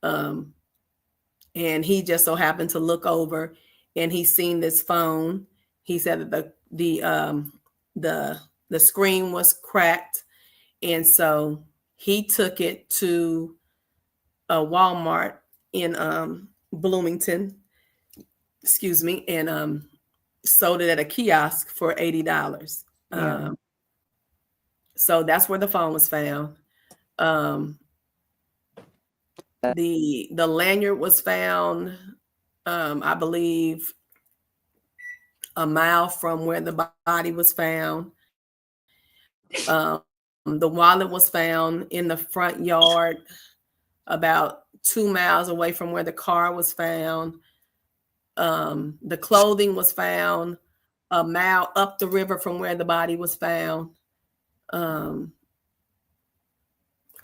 And he just so happened to look over and he seen this phone. He said that the screen was cracked. And so he took it to a Walmart in Bloomington, and sold it at a kiosk for $80. Yeah. So that's where the phone was found. The lanyard was found, I believe, a mile from where the body was found. The wallet was found in the front yard, about 2 miles away from where the car was found. The clothing was found a mile up the river from where the body was found. I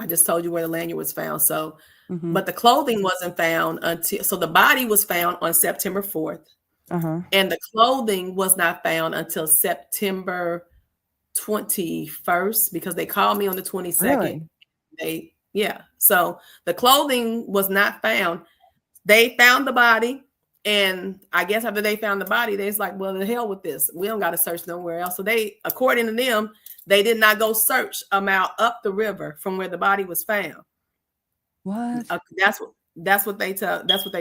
just told you where the lanyard was found. So, but the clothing wasn't found so the body was found on September 4th. And the clothing was not found until September 21st, because they called me on the 22nd. Really? So the clothing was not found. They found the body. And I guess after they found the body, they was like, well, the hell with this. We don't got to search nowhere else. So they, according to them, they did not go search a mile up the river from where the body was found. What? That's what they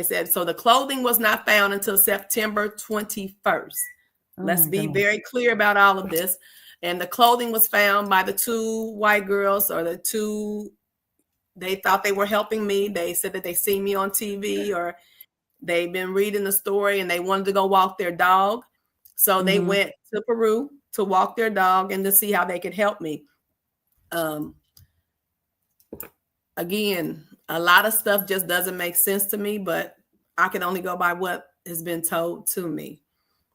said. So the clothing was not found until September 21st. Let's be very clear about all of this. And the clothing was found by the two white girls, or they thought they were helping me. They said that they see me on TV, or they've been reading the story and they wanted to go walk their dog. So they went to Peru to walk their dog and to see how they could help me. Again, a lot of stuff just doesn't make sense to me, but I can only go by what has been told to me.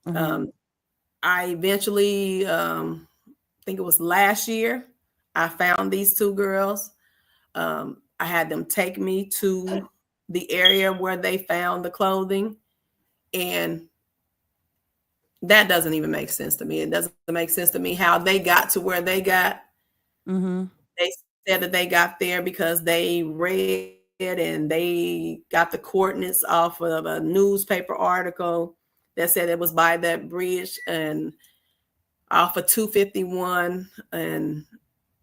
I eventually, I think it was last year, I found these two girls. I had them take me to the area where they found the clothing, and that doesn't even make sense to me. It doesn't make sense to me how they got to where they got. They said that they got there because they read and they got the coordinates off of a newspaper article that said it was by that bridge and off of 251.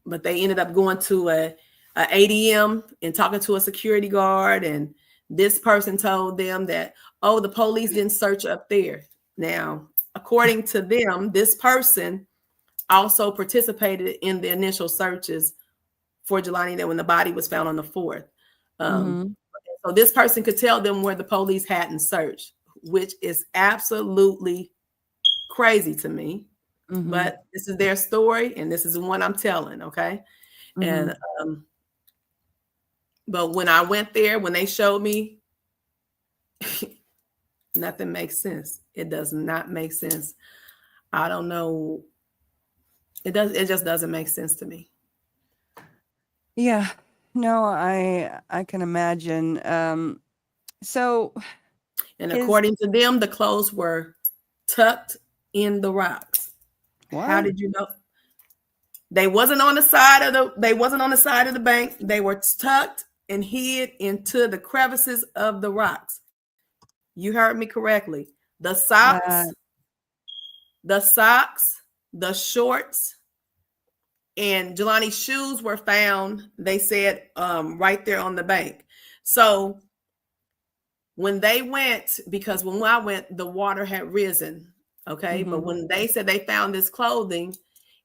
But they ended up going to a ADM and talking to a security guard, and this person told them that, oh, the police didn't search up there. Now, according to them, this person also participated in the initial searches for Jelani, that when the body was found on the 4th. So this person could tell them where the police hadn't searched, which is absolutely crazy to me. But this is their story, and this is the one I'm telling, okay? And but when I went there, when they showed me, nothing makes sense. It does not make sense. I don't know. It just doesn't make sense to me. Yeah. No, I can imagine. So And according to them, the clothes were tucked in the rocks. What? How did you know? They wasn't on the side of the bank. They were tucked and hid into the crevices of the rocks. You heard me correctly. The socks, the shorts, and Jelani's shoes were found, they said, right there on the bank. So when they went, because when I went, the water had risen. Okay. But when they said they found this clothing,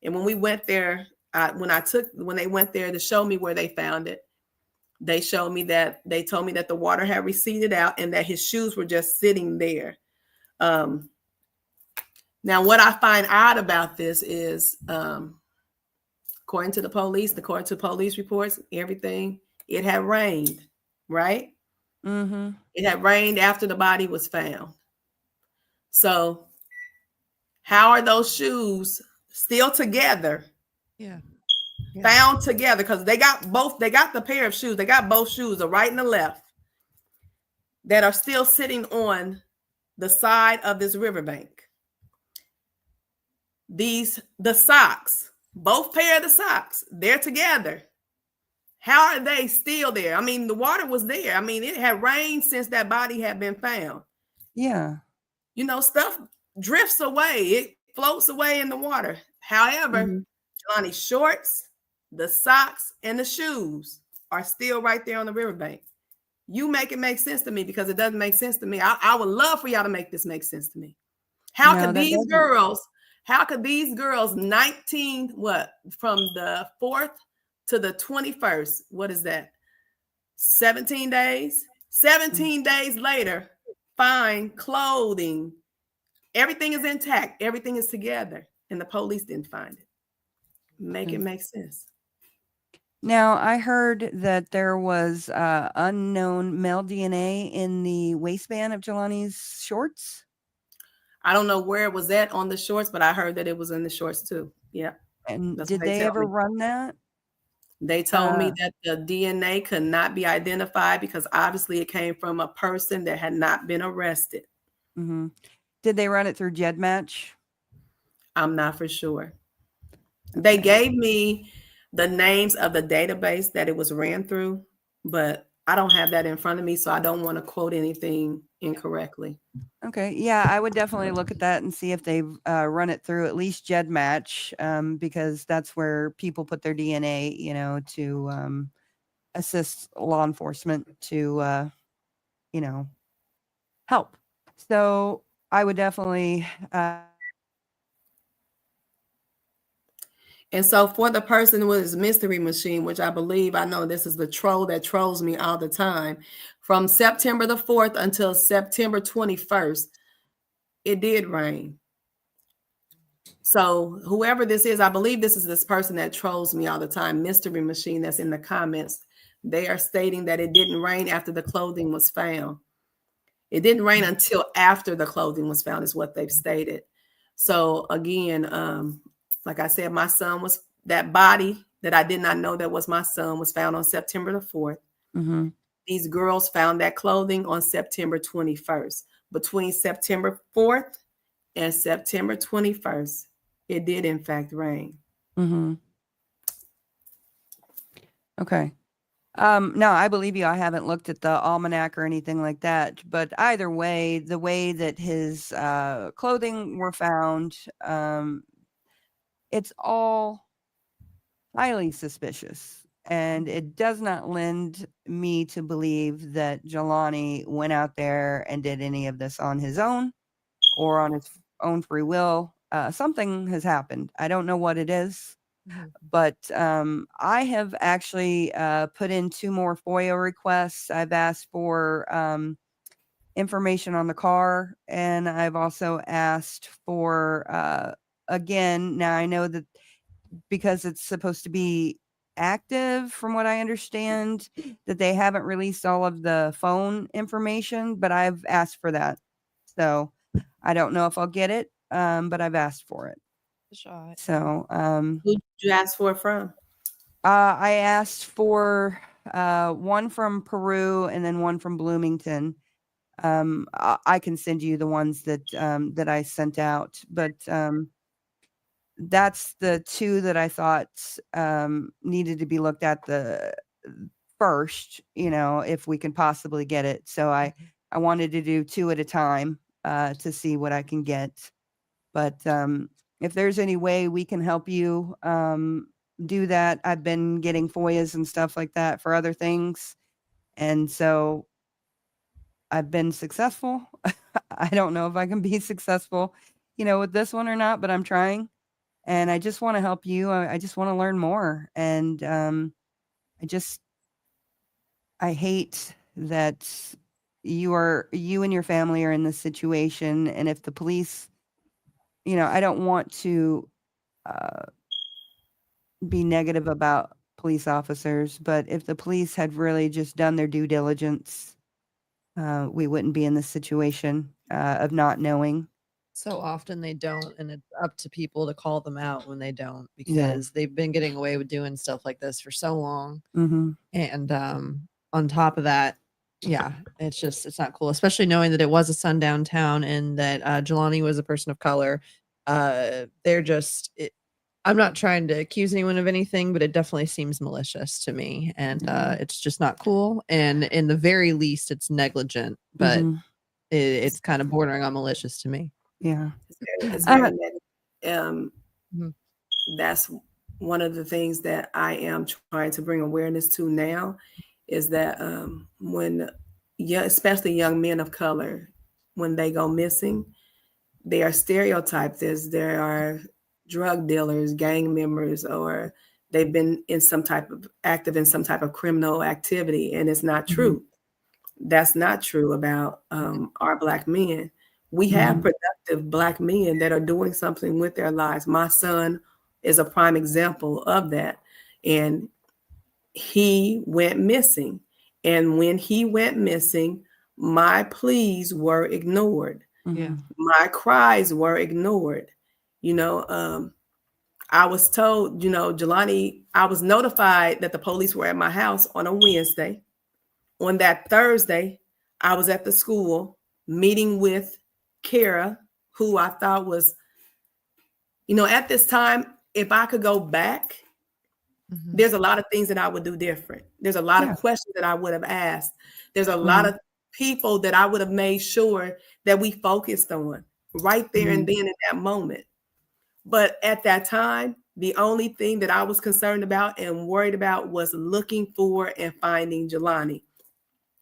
and when we went there, when they went there to show me where they found it, they told me that the water had receded out and that his shoes were just sitting there. Now, what I find odd about this is, according to police reports, everything, it had rained, right? It had rained after the body was found. So how are those shoes still together? Yeah. Found together, because they got the pair of shoes. They got both shoes, the right and the left, that are still sitting on the side of this riverbank. The socks, both pair of the socks, they're together. How are they still there? I mean, the water was there. I mean, it had rained since that body had been found. Yeah. You know, stuff drifts away. It floats away in the water. However, Jelani's shorts, the socks, and the shoes are still right there on the riverbank. You make it make sense to me, because it doesn't make sense to me. I would love for y'all to make this make sense to me. How could these girls 19, from the 4th to the 21st, what is that? 17 days? 17 days later, find clothing. Everything is intact. Everything is together. And the police didn't find it. Make it make sense. Now, I heard that there was unknown male DNA in the waistband of Jelani's shorts. I don't know where it was at on the shorts, but I heard that it was in the shorts too. Yeah. And did they ever run that? They told me that the DNA could not be identified because obviously it came from a person that had not been arrested. Did they run it through GEDmatch? I'm not for sure. They gave me the names of the database that it was ran through, but I don't have that in front of me, so I don't want to quote anything incorrectly. Okay. Yeah, I would definitely look at that and see if they've run it through at least GEDmatch, because that's where people put their DNA, you know, to assist law enforcement to, you know, help. So I would definitely... And so for the person with his mystery machine, which I know this is the troll that trolls me all the time, from September the 4th until September 21st, it did rain. So whoever this is, I believe this is this person that trolls me all the time, mystery machine, that's in the comments. They are stating that it didn't rain after the clothing was found. It didn't rain until after the clothing was found, is what they've stated. So again, like I said, my son was, that body that I did not know that was my son was found on September the 4th. These girls found that clothing on September 21st. Between September 4th and September 21st, it did in fact rain. Okay. No, I believe you. I haven't looked at the almanac or anything like that, but either way, the way that his clothing were found, it's all highly suspicious, and it does not lend me to believe that Jelani went out there and did any of this on his own or on his own free will. Something has happened. I don't know what it is, but I have actually put in 2 more FOIA requests. I've asked for information on the car, and I've also asked for, again, now I know that because it's supposed to be active, from what I understand, that they haven't released all of the phone information, but I've asked for that. So I don't know if I'll get it, but I've asked for it. So who did you ask for it from? I asked for one from Peru and then one from Bloomington. I can send you the ones that that I sent out, but that's the two that I thought needed to be looked at the first, if we can possibly get it. So I wanted to do two at a time to see what I can get. But if there's any way we can help you do that, I've been getting FOIAs and stuff like that for other things. And so I've been successful. I don't know if I can be successful, with this one or not, but I'm trying. And I just want to help you. I just want to learn more. And I hate that you and your family are in this situation. And if the police, I don't want to be negative about police officers, but if the police had really just done their due diligence, we wouldn't be in this situation of not knowing. So often they don't, and it's up to people to call them out when they don't, because they've been getting away with doing stuff like this for so long. And on top of that, it's not cool, especially knowing that it was a sundown town and that Jelani was a person of color. I'm not trying to accuse anyone of anything, but it definitely seems malicious to me, and it's just not cool. And in the very least, it's negligent, but it's kind of bordering on malicious to me. Yeah. It's very that's one of the things that I am trying to bring awareness to now, is that especially young men of color, when they go missing, they are stereotyped as there are drug dealers, gang members, or they've been active in some type of criminal activity, and it's not true. That's not true about our Black men. We have productive Black men that are doing something with their lives. My son is a prime example of that. And he went missing. And when he went missing, my pleas were ignored. My cries were ignored. I was told, Jelani, I was notified that the police were at my house on a Wednesday. On that Thursday, I was at the school meeting with Kara, who I thought was, at this time, if I could go back, there's a lot of things that I would do different. There's a lot of questions that I would have asked. There's a lot of people that I would have made sure that we focused on right there and then in that moment. But at that time, the only thing that I was concerned about and worried about was looking for and finding Jelani.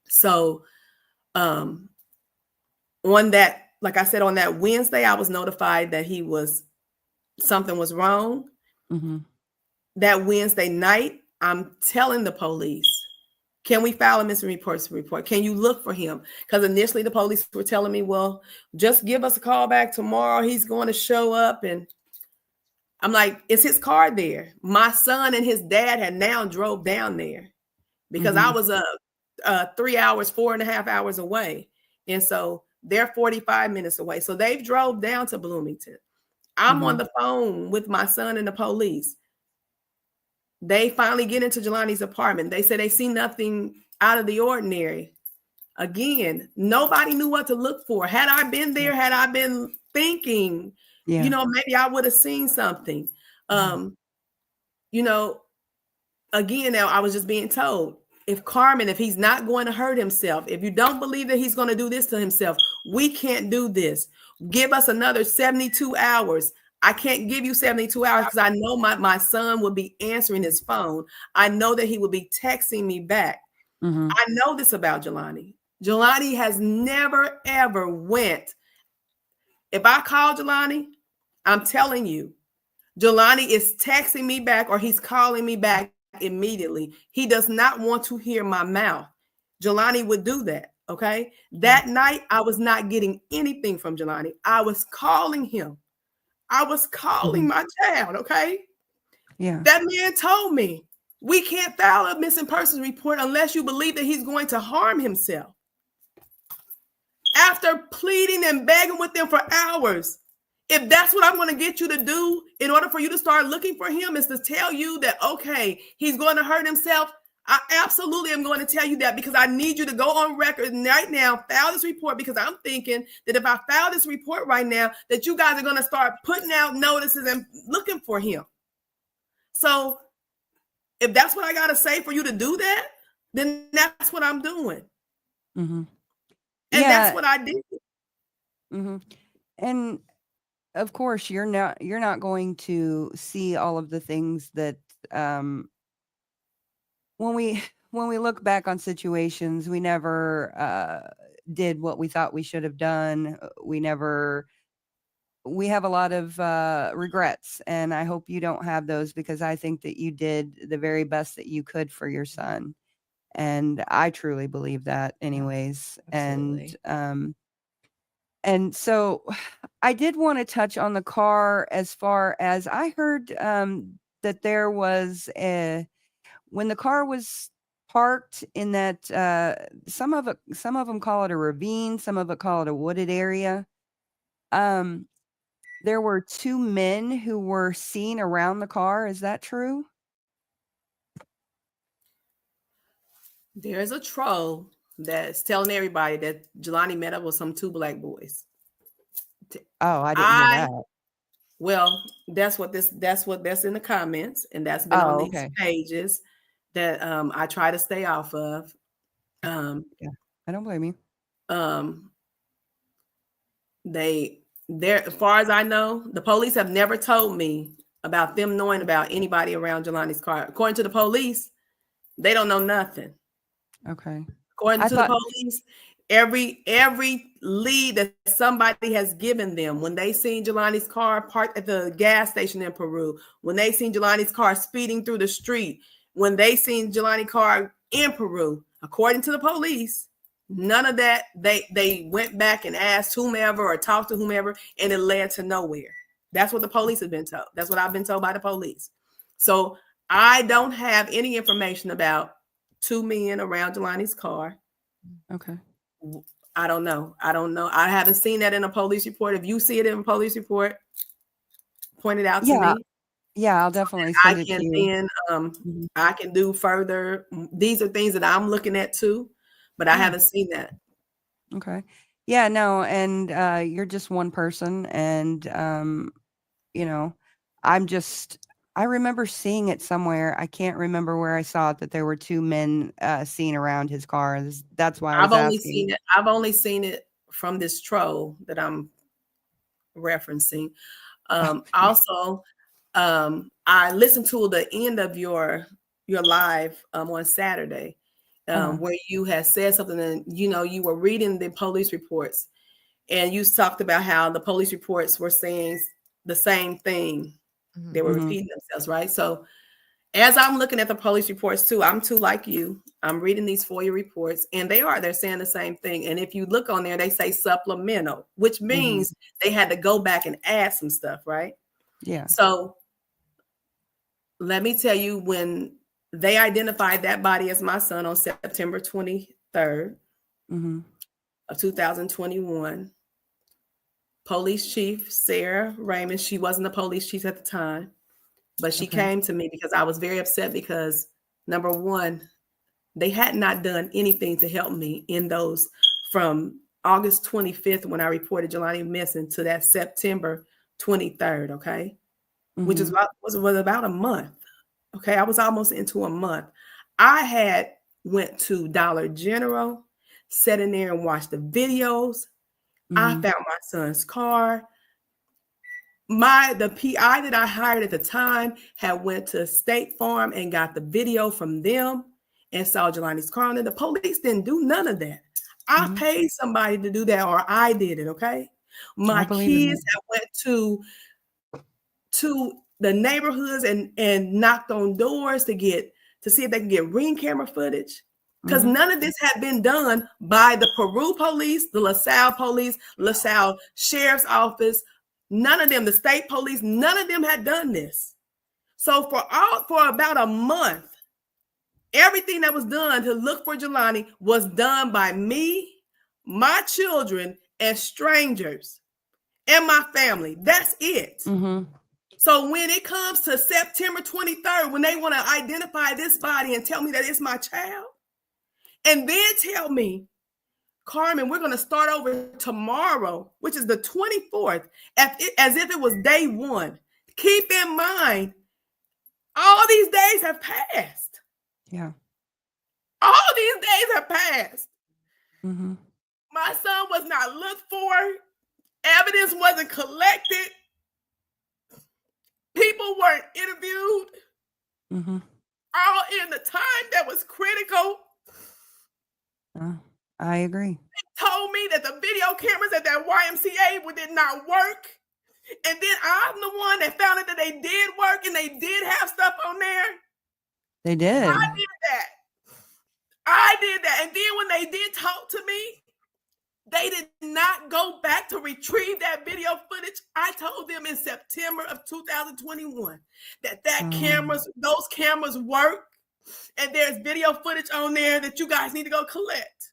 So on that, like I said, on that Wednesday, I was notified that something was wrong. That Wednesday night, I'm telling the police, can we file a missing persons report? Can you look for him? Because initially the police were telling me, well, just give us a call back tomorrow. He's going to show up. And I'm like, is his car there? My son and his dad had now drove down there because I was 3 hours, 4.5 hours away. And so they're 45 minutes away. So they've drove down to Bloomington. I'm on the phone with my son and the police. They finally get into Jelani's apartment. They said they see nothing out of the ordinary. Again, nobody knew what to look for. Had I been there, had I been thinking, maybe I would have seen something. Again, now I was just being told, if Carmen, if he's not going to hurt himself, if you don't believe that he's going to do this to himself, we can't do this. Give us another 72 hours. I can't give you 72 hours because I know my son will be answering his phone. I know that he will be texting me back. I know this about Jelani. Jelani has never, ever went. If I call Jelani, I'm telling you, Jelani is texting me back or he's calling me back immediately. He does not want to hear my mouth. Jelani would do that. Okay. That night, I was not getting anything from Jelani. I was calling him. I was calling my child. Okay. Yeah. That man told me we can't file a missing persons report unless you believe that he's going to harm himself. After pleading and begging with them for hours, if that's what I'm going to get you to do in order for you to start looking for him, is to tell you that, okay, he's going to hurt himself, I absolutely am going to tell you that, because I need you to go on record right now, file this report, because I'm thinking that if I file this report right now, that you guys are going to start putting out notices and looking for him. So if that's what I got to say for you to do that, then that's what I'm doing. Mm-hmm. And that's what I did. Mm-hmm. And of course, you're not going to see all of the things that when we look back on situations, we never did what we thought we should have done. We have a lot of regrets, and I hope you don't have those, because I think that you did the very best that you could for your son. And I truly believe that anyways. Absolutely. And so I did want to touch on the car, as far as I heard that there was when the car was parked in that some of them call it a ravine, some of it call it a wooded area. There were 2 men who were seen around the car. Is that true? There's a troll that's telling everybody that Jelani met up with some 2 black boys. Oh, I didn't hear that. Well, that's in the comments, and that's been on these pages that I try to stay off of. Yeah, I don't blame you. As far as I know, the police have never told me about them knowing about anybody around Jelani's car. According to the police, they don't know nothing. Okay. According to the police, every lead that somebody has given them, when they seen Jelani's car parked at the gas station in Peru, when they seen Jelani's car speeding through the street, when they seen Jelani's car in Peru, according to the police, none of that, they went back and asked whomever or talked to whomever, and it led to nowhere. That's what the police have been told. That's what I've been told by the police. So I don't have any information about 2 men around Jelani's car. Okay. I don't know. I haven't seen that in a police report. If you see it in a police report, point it out to me. Yeah, I'll definitely send it to you. Then I can do further. These are things that I'm looking at too, but I haven't seen that. Okay. Yeah, no, and you're just one person, and I remember seeing it somewhere. I can't remember where I saw it, that there were 2 men seen around his car. That's why I've only seen it. I've only seen it from this troll that I'm referencing. Also, I listened to the end of your live on Saturday, where you had said something, and you were reading the police reports, and you talked about how the police reports were saying the same thing. They were repeating themselves, right? So as I'm looking at the police reports too, I'm too like you. I'm reading these FOIA reports, and they're saying the same thing. And if you look on there, they say supplemental, which means they had to go back and add some stuff, right? Yeah. So let me tell you, when they identified that body as my son on September 23rd of 2021, Police Chief Sarah Raymond, she wasn't the police chief at the time, but she came to me because I was very upset, because number one, they had not done anything to help me in those from August 25th, when I reported Jelani missing, to that September 23rd, okay? Which is was about a month. Okay, I was almost into a month. I had went to Dollar General, sat in there and watched the videos. I found my son's car. The PI that I hired at the time had went to State Farm and got the video from them and saw Jelani's car. And the police didn't do none of that. I paid somebody to do that, or I did it. Okay, my kids had went to the neighborhoods and knocked on doors to see if they can get ring camera footage, because none of this had been done by the Peru police, the LaSalle police, LaSalle Sheriff's Office. None of them, the state police, none of them had done this. So for about a month, everything that was done to look for Jelani was done by me, my children, and strangers, and my family. That's it. So when it comes to September 23rd, when they want to identify this body and tell me that it's my child, and then tell me, Carmen, we're going to start over tomorrow, which is the 24th, as if it was day one. Keep in mind, all these days have passed. Yeah. All these days have passed. Mm-hmm. My son was not looked for. Evidence wasn't collected. People weren't interviewed. Mm-hmm. All in the time that was critical. I agree. They told me that the video cameras at that YMCA did not work. And then I'm the one that found out that they did work and they did have stuff on there. They did. I did that. And then when they did talk to me, they did not go back to retrieve that video footage. I told them in September of 2021 that those cameras work, and there's video footage on there that you guys need to go collect.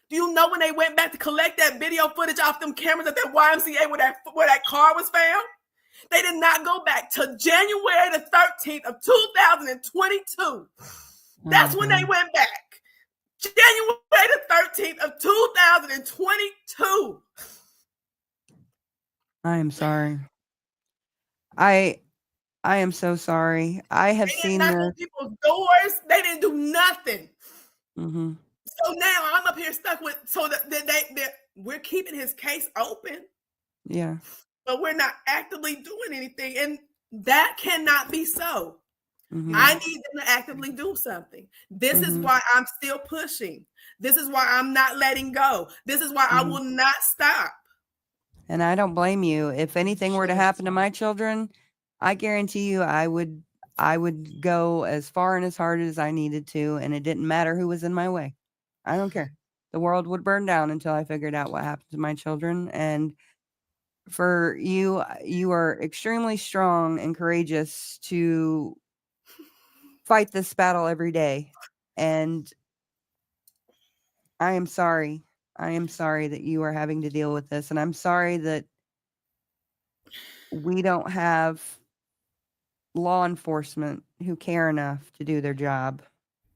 Do you know when they went back to collect that video footage off them cameras at that YMCA where that car was found? They did not go back to January the 13th of 2022. That's when they went back. January the 13th of 2022. I am sorry. I am so sorry. I have seen the people's doors. They didn't do nothing. Mm-hmm. So now I'm up here stuck with, so that we're keeping his case open. Yeah. But we're not actively doing anything. And that cannot be so. Mm-hmm. I need them to actively do something. This is why I'm still pushing. This is why I'm not letting go. This is why I will not stop. And I don't blame you. If anything were to happen to my children, I guarantee you I would go as far and as hard as I needed to, and it didn't matter who was in my way. I don't care. The world would burn down until I figured out what happened to my children. And for you, you are extremely strong and courageous to fight this battle every day. And I am sorry. I am sorry that you are having to deal with this. And I'm sorry that we don't have law enforcement who care enough to do their job.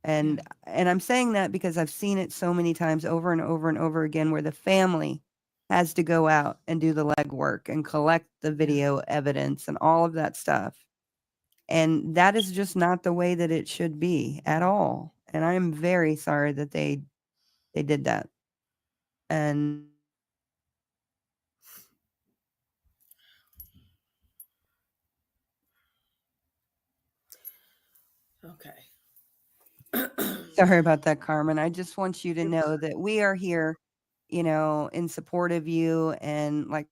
And I'm saying that because I've seen it so many times over and over and over again, where the family has to go out and do the legwork and collect the video evidence and all of that stuff. And that is just not the way that it should be at all. And I'm very sorry that they did that. And okay. Sorry about that, Carmen. I just want you to know that we are here, in support of you. And like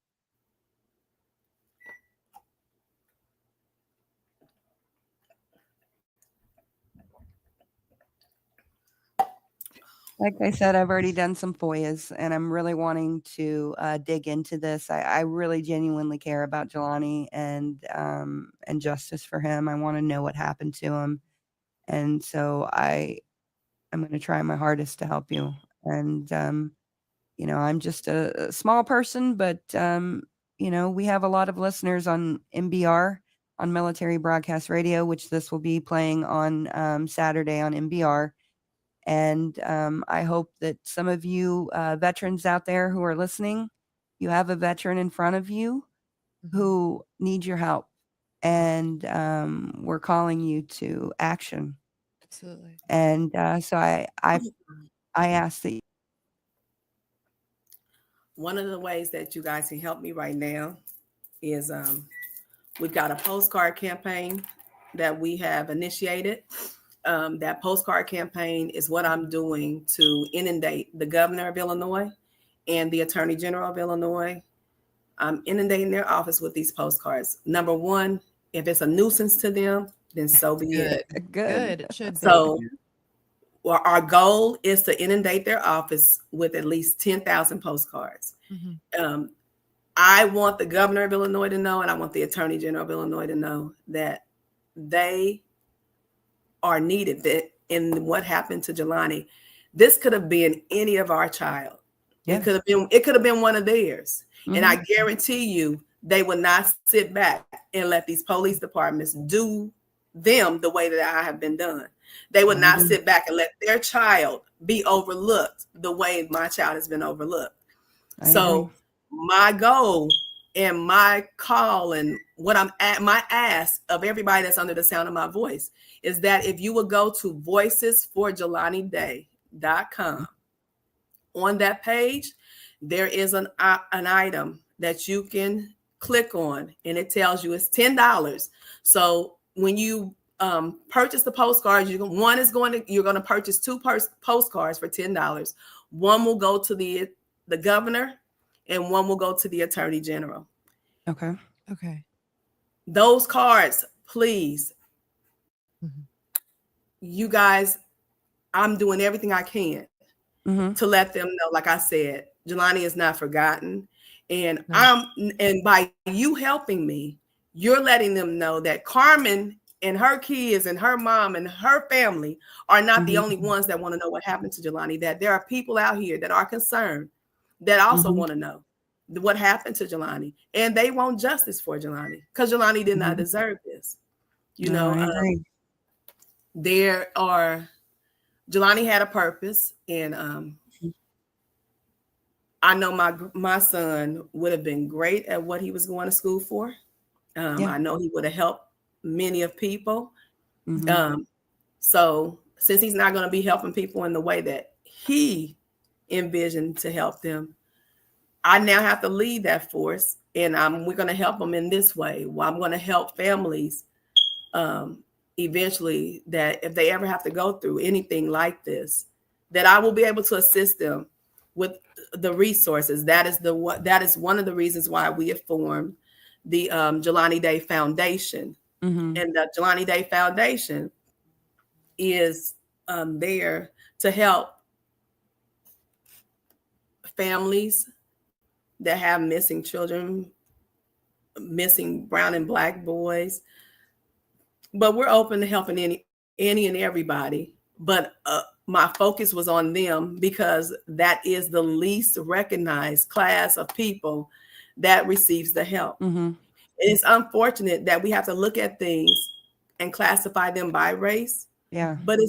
I said, I've already done some FOIAs, and I'm really wanting to dig into this. I really genuinely care about Jelani and justice for him. I want to know what happened to him. And so I'm going to try my hardest to help you. And, I'm just a small person, but, we have a lot of listeners on MBR, on Military Broadcast Radio, which this will be playing on Saturday on MBR. And I hope that some of you veterans out there who are listening, you have a veteran in front of you who needs your help. And we're calling you to action. Absolutely. And so I ask that. One of the ways that you guys can help me right now is we've got a postcard campaign that we have initiated. That postcard campaign is what I'm doing to inundate the governor of Illinois and the attorney general of Illinois. I'm inundating their office with these postcards. Number one, if it's a nuisance to them, then so be it. Good. It should be. So well, our goal is to inundate their office with at least 10,000 postcards. I want the governor of Illinois to know, and I want the attorney general of Illinois to know that they are needed. That in what happened to Jelani, this could have been any of our child. Yes. It could have been one of theirs. And I guarantee you they would not sit back and let these police departments do them the way that I have been done. They would not sit back and let their child be overlooked the way my child has been overlooked. So my goal and my call and what I'm at, my ask of everybody that's under the sound of my voice is that if you would go to voicesforjelaniday.com, on that page, there is an item that you can click on, and it tells you it's $10. So when you purchase the postcards, you're going to purchase two postcards for $10. One will go to the governor, and one will go to the attorney general. Okay. Those cards, please. You guys, I'm doing everything I can to let them know, like I said, Jelani is not forgotten. And and by you helping me, you're letting them know that Carmen and her kids and her mom and her family are not the only ones that want to know what happened to Jelani, that there are people out here that are concerned that also want to know what happened to Jelani, and they want justice for Jelani because Jelani did not deserve this. Jelani had a purpose, and I know my son would have been great at what he was going to school for. I know he would have helped many of people. So since he's not going to be helping people in the way that he envisioned to help them, I now have to lead that force, and we're going to help them in this way. Well, I'm going to help families eventually, that if they ever have to go through anything like this, that I will be able to assist them with the resources. That is one of the reasons why we have formed the Jelani Day Foundation. And the Jelani Day Foundation is there to help families that have missing children, missing brown and black boys. But we're open to helping any and everybody. But my focus was on them because that is the least recognized class of people that receives the help. It's unfortunate that we have to look at things and classify them by race. But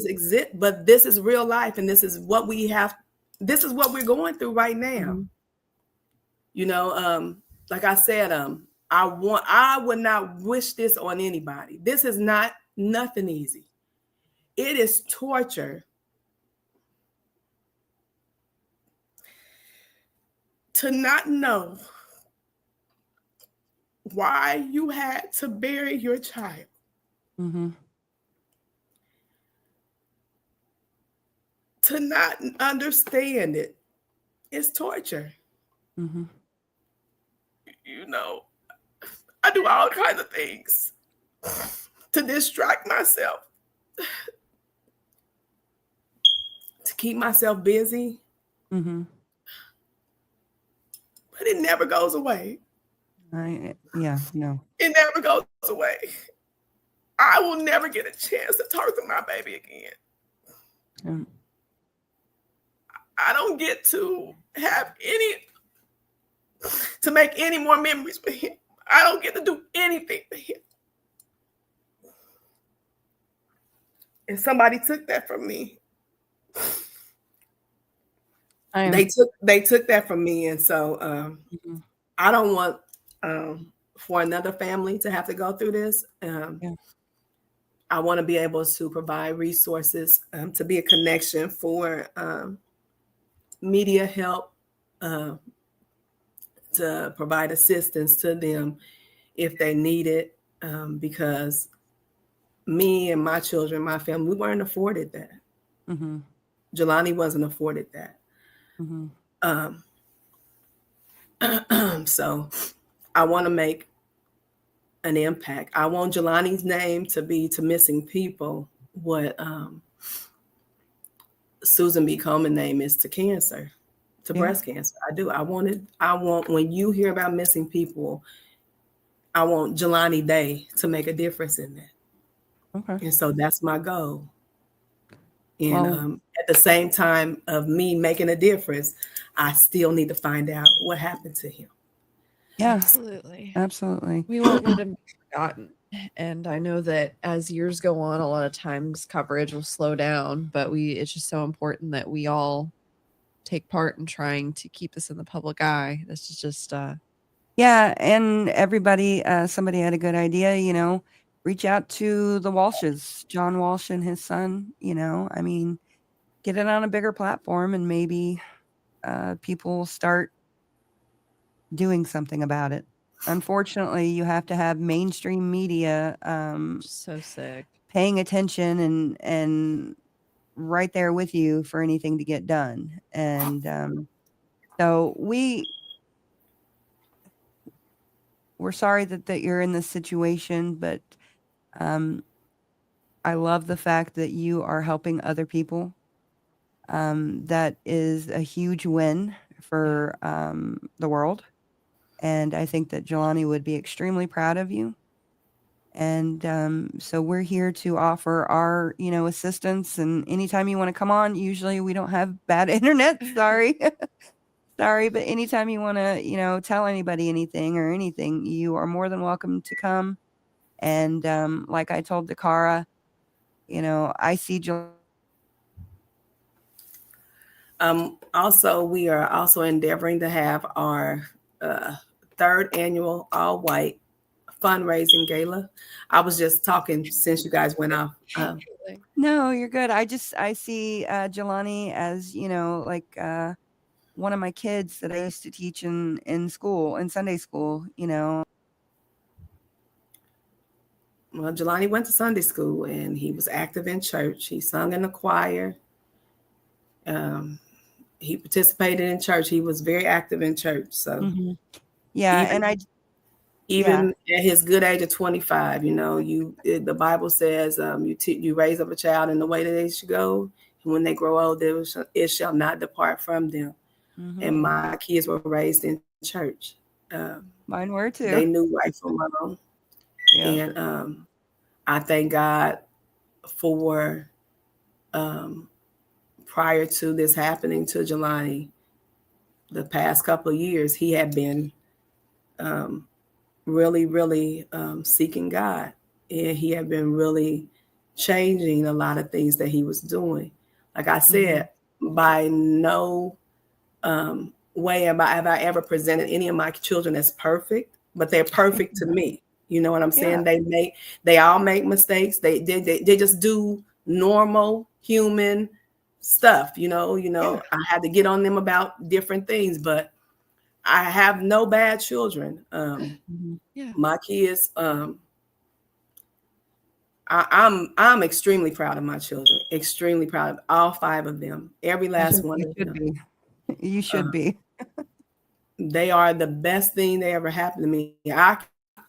but this is real life, and this is what we have. This is what we're going through right now. Like I said, I would not wish this on anybody. This is nothing easy. It is torture to not know why you had to bury your child. To not understand it is torture. I do all kinds of things to distract myself, to keep myself busy, but it never goes away. No. It never goes away. I will never get a chance to talk to my baby again. I don't get to have to make any more memories with him. I don't get to do anything for him. And somebody took that from me. They took that from me, and so I don't want for another family to have to go through this. I want to be able to provide resources, to be a connection for media help, to provide assistance to them if they need it, because me and my children, my family, we weren't afforded that. Jelani wasn't afforded that. So I want to make an impact. I want Jelani's name to be to missing people what Susan B. Coleman's name is to cancer, to breast cancer. I do. I want when you hear about missing people, I want Jelani Day to make a difference in that. And so that's my goal. And at the same time of me making a difference, I still need to find out what happened to him. Yeah, absolutely. We won't let him be forgotten. And I know that as years go on, a lot of times coverage will slow down, but it's just so important that we all take part in trying to keep this in the public eye. This is just yeah, and everybody, somebody had a good idea, reach out to the Walshes, John Walsh and his son, I mean, get it on a bigger platform, and maybe people will start doing something about it. Unfortunately, you have to have mainstream media so sick, paying attention and right there with you for anything to get done. And so we're sorry that you're in this situation, but I love the fact that you are helping other people. That is a huge win for the world. And I think that Jelani would be extremely proud of you. And so we're here to offer our, assistance. And anytime you want to come on, usually we don't have bad internet. Sorry. Sorry. But anytime you want to, tell anybody anything or anything, you are more than welcome to come. And like I told Dakara, I see Jelani. Also, we are also endeavoring to have our third annual all-white fundraising gala. I was just talking since you guys went off. No, you're good. I see Jelani as, like one of my kids that I used to teach in school, in Sunday school, Well, Jelani went to Sunday school and he was active in church. He sung in the choir. He participated in church. He was very active in church. So yeah, even at his good age of 25, the Bible says you raise up a child in the way that they should go, and when they grow old, it shall not depart from them. And my kids were raised in church. Mine were too. They knew right from wrong. Yeah. And I thank God for prior to this happening to Jelani, the past couple of years, he had been really, really seeking God. And he had been really changing a lot of things that he was doing. Like I said, by no way have I ever presented any of my children as perfect, but they're perfect to me. You know what I'm saying? Yeah. They all make mistakes. They just do normal human stuff. Yeah. I had to get on them about different things, but I have no bad children. My kids, I'm extremely proud of my children. Extremely proud of all 5 of them. Every last one of them. You should be. They are the best thing that ever happened to me.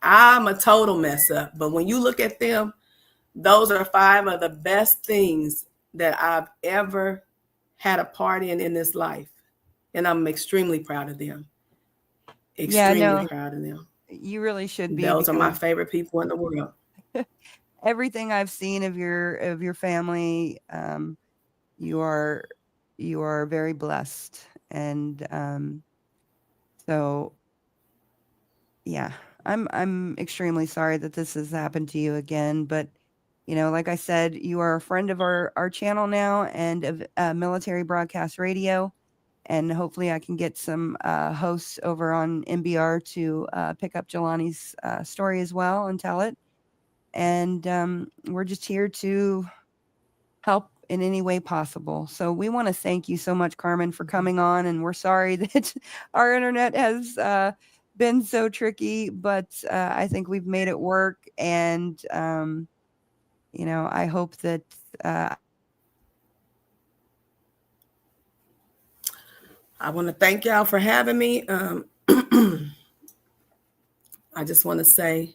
I'm a total mess up, but when you look at them, those are 5 of the best things that I've ever had a part in this life. And I'm extremely proud of them. Extremely proud of them. You really should be. Those are my favorite people in the world. Everything I've seen of your family, you are very blessed. And so yeah, I'm extremely sorry that this has happened to you again, but like I said, you are a friend of our channel now and of Military Broadcast Radio. And hopefully I can get some hosts over on MBR to pick up Jelani's story as well and tell it. And we're just here to help in any way possible. So we want to thank you so much, Carmen, for coming on. And we're sorry that our internet has been so tricky, but I think we've made it work. And, I hope that... I want to thank y'all for having me. I just want to say,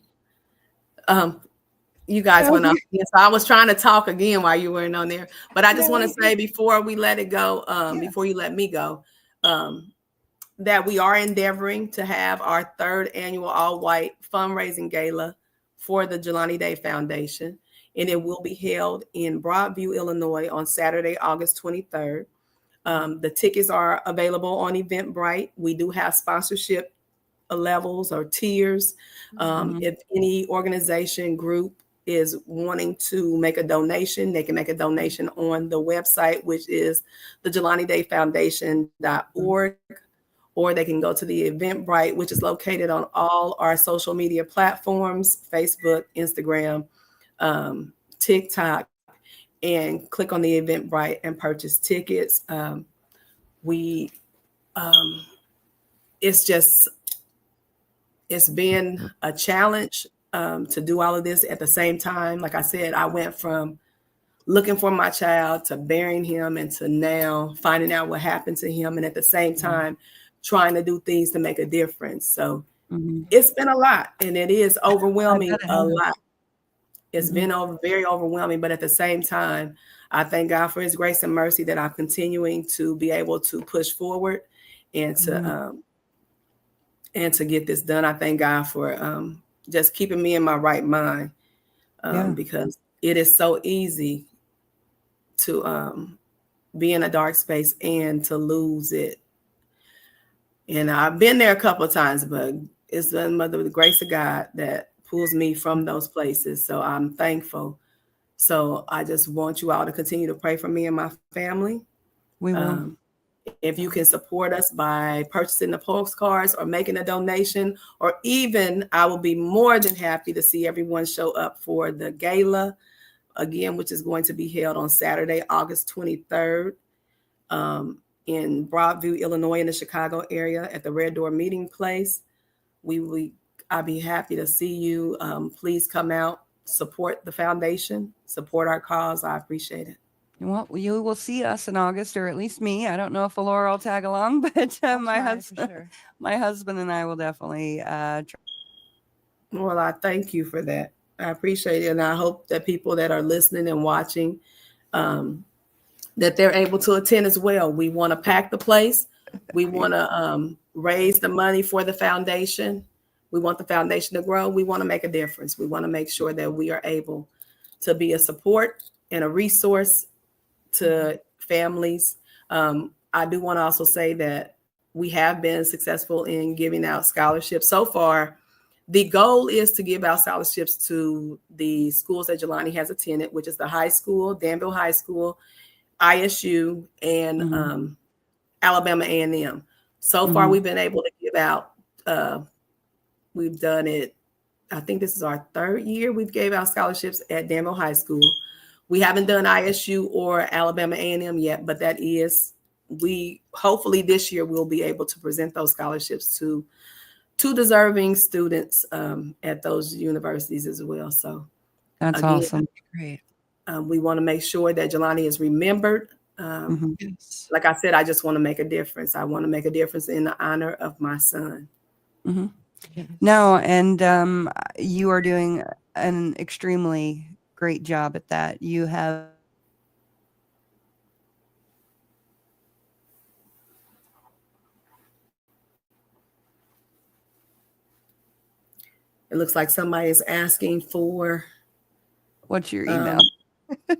you guys went off. So I was trying to talk again while you weren't on there. But I just want to say before we let it go, before you let me go, that we are endeavoring to have our 3rd annual all-white fundraising gala for the Jelani Day Foundation. And it will be held in Broadview, Illinois on Saturday, August 23rd. The tickets are available on Eventbrite. We do have sponsorship levels or tiers. If any organization group is wanting to make a donation, they can make a donation on the website, which is the JelaniDayFoundation.org, or they can go to the Eventbrite, which is located on all our social media platforms, Facebook, Instagram, TikTok, and click on the Eventbrite and purchase tickets. It's been a challenge to do all of this at the same time. Like I said, I went from looking for my child to burying him and to now finding out what happened to him. And at the same time, trying to do things to make a difference. So it's been a lot, and it is overwhelming a lot. It's been very overwhelming, but at the same time, I thank God for his grace and mercy that I'm continuing to be able to push forward and to get this done. I thank God for just keeping me in my right mind, because it is so easy to be in a dark space and to lose it. And I've been there a couple of times, but it's the grace of God that pulls me from those places. So I'm thankful. So I just want you all to continue to pray for me and my family. We will. If you can support us by purchasing the postcards or making a donation, or even I will be more than happy to see everyone show up for the gala again, which is going to be held on Saturday, August 23rd. In Broadview, Illinois, in the Chicago area at the Red Door Meeting Place. I'll be happy to see you. Please come out, support the foundation, support our cause. I appreciate it. Well, you will see us in August, or at least me. I don't know if Laura will tag along, but my husband and I will definitely try. Well, I thank you for that. I appreciate it. And I hope that people that are listening and watching, that they're able to attend as well. We want to pack the place. We want to raise the money for the foundation. We want the foundation to grow. We want to make a difference. We want to make sure that we are able to be a support and a resource to families. I do want to also say that we have been successful in giving out scholarships. So far, the goal is to give out scholarships to the schools that Jelani has attended, which is the high school, Danville High School, ISU, and Alabama A&M. So far, we've been able to give out, we've done it, I think this is our third year we've gave out scholarships at Danville High School. We haven't done ISU or Alabama A&M yet, but that is, hopefully this year we'll be able to present those scholarships to deserving students at those universities as well. So that's awesome. Great. We want to make sure that Jelani is remembered. Like I said, I just want to make a difference. I want to make a difference in the honor of my son. Yes. No, and you are doing an extremely great job at that. You have It looks like somebody is asking for. What's your email?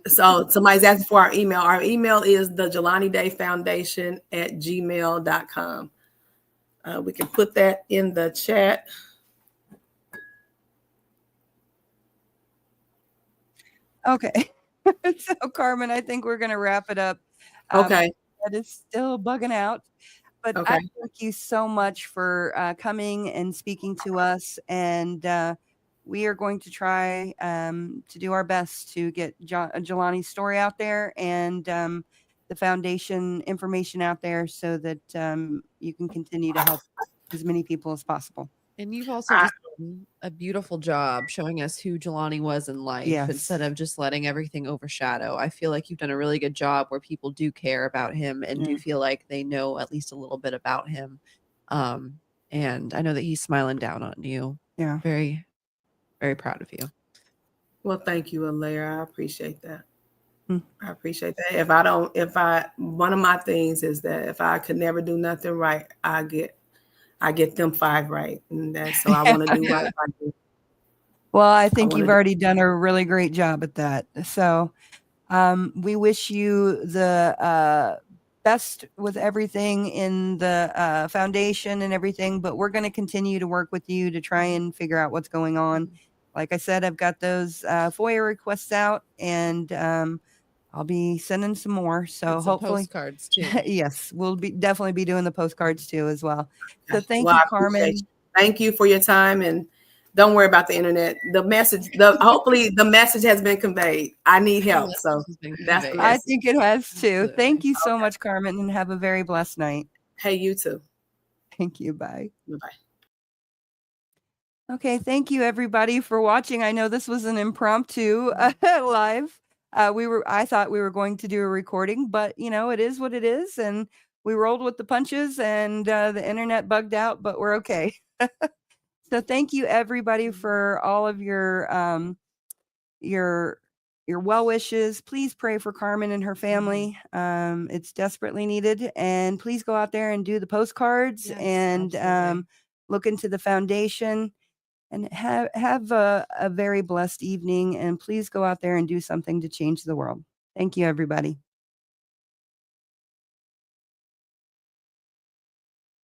So somebody's asking for our email. Our email is the JelaniDayFoundation@gmail.com. We can put that in the chat. Okay. So Carmen, I think we're going to wrap it up. Okay. That is still bugging out. But I thank you so much for coming and speaking to us. And we are going to try to do our best to get Jelani's story out there and the foundation information out there so that you can continue to help as many people as possible. And you've also just done a beautiful job showing us who Jelani was in life instead of just letting everything overshadow. I feel like you've done a really good job where people do care about him and do feel like they know at least a little bit about him. And I know that he's smiling down on you. Yeah. Very, very proud of you. Well, thank you, Alaira. I appreciate that. I appreciate that. One of my things is that if I could never do nothing right, I get them 5 right. And that's so I want to do right by you. Well, I think you've already done a really great job at that. So we wish you the best with everything in the foundation and everything, but we're going to continue to work with you to try and figure out what's going on. Like I said, I've got those FOIA requests out, and I'll be sending some more. So hopefully postcards too. Yes, we'll definitely be doing the postcards too as well. So thank Well, you, I appreciate Carmen. you. Thank you for your time, and don't worry about the internet. The message, hopefully the message has been conveyed. I need help. So that's the I message. think it has too. Absolutely. Thank you so much, Carmen, and have a very blessed night. Hey, you too. Thank you. Bye. Bye-bye. Okay, thank you everybody for watching. I know this was an impromptu live. I thought we were going to do a recording, but it is what it is, and we rolled with the punches, and the internet bugged out, but we're okay. So thank you everybody for all of your well wishes. Please pray for Carmen and her family. It's desperately needed, and please go out there and do the postcards, Yes, and look into the foundation. And have a very blessed evening, and please go out there and do something to change the world. Thank you, everybody.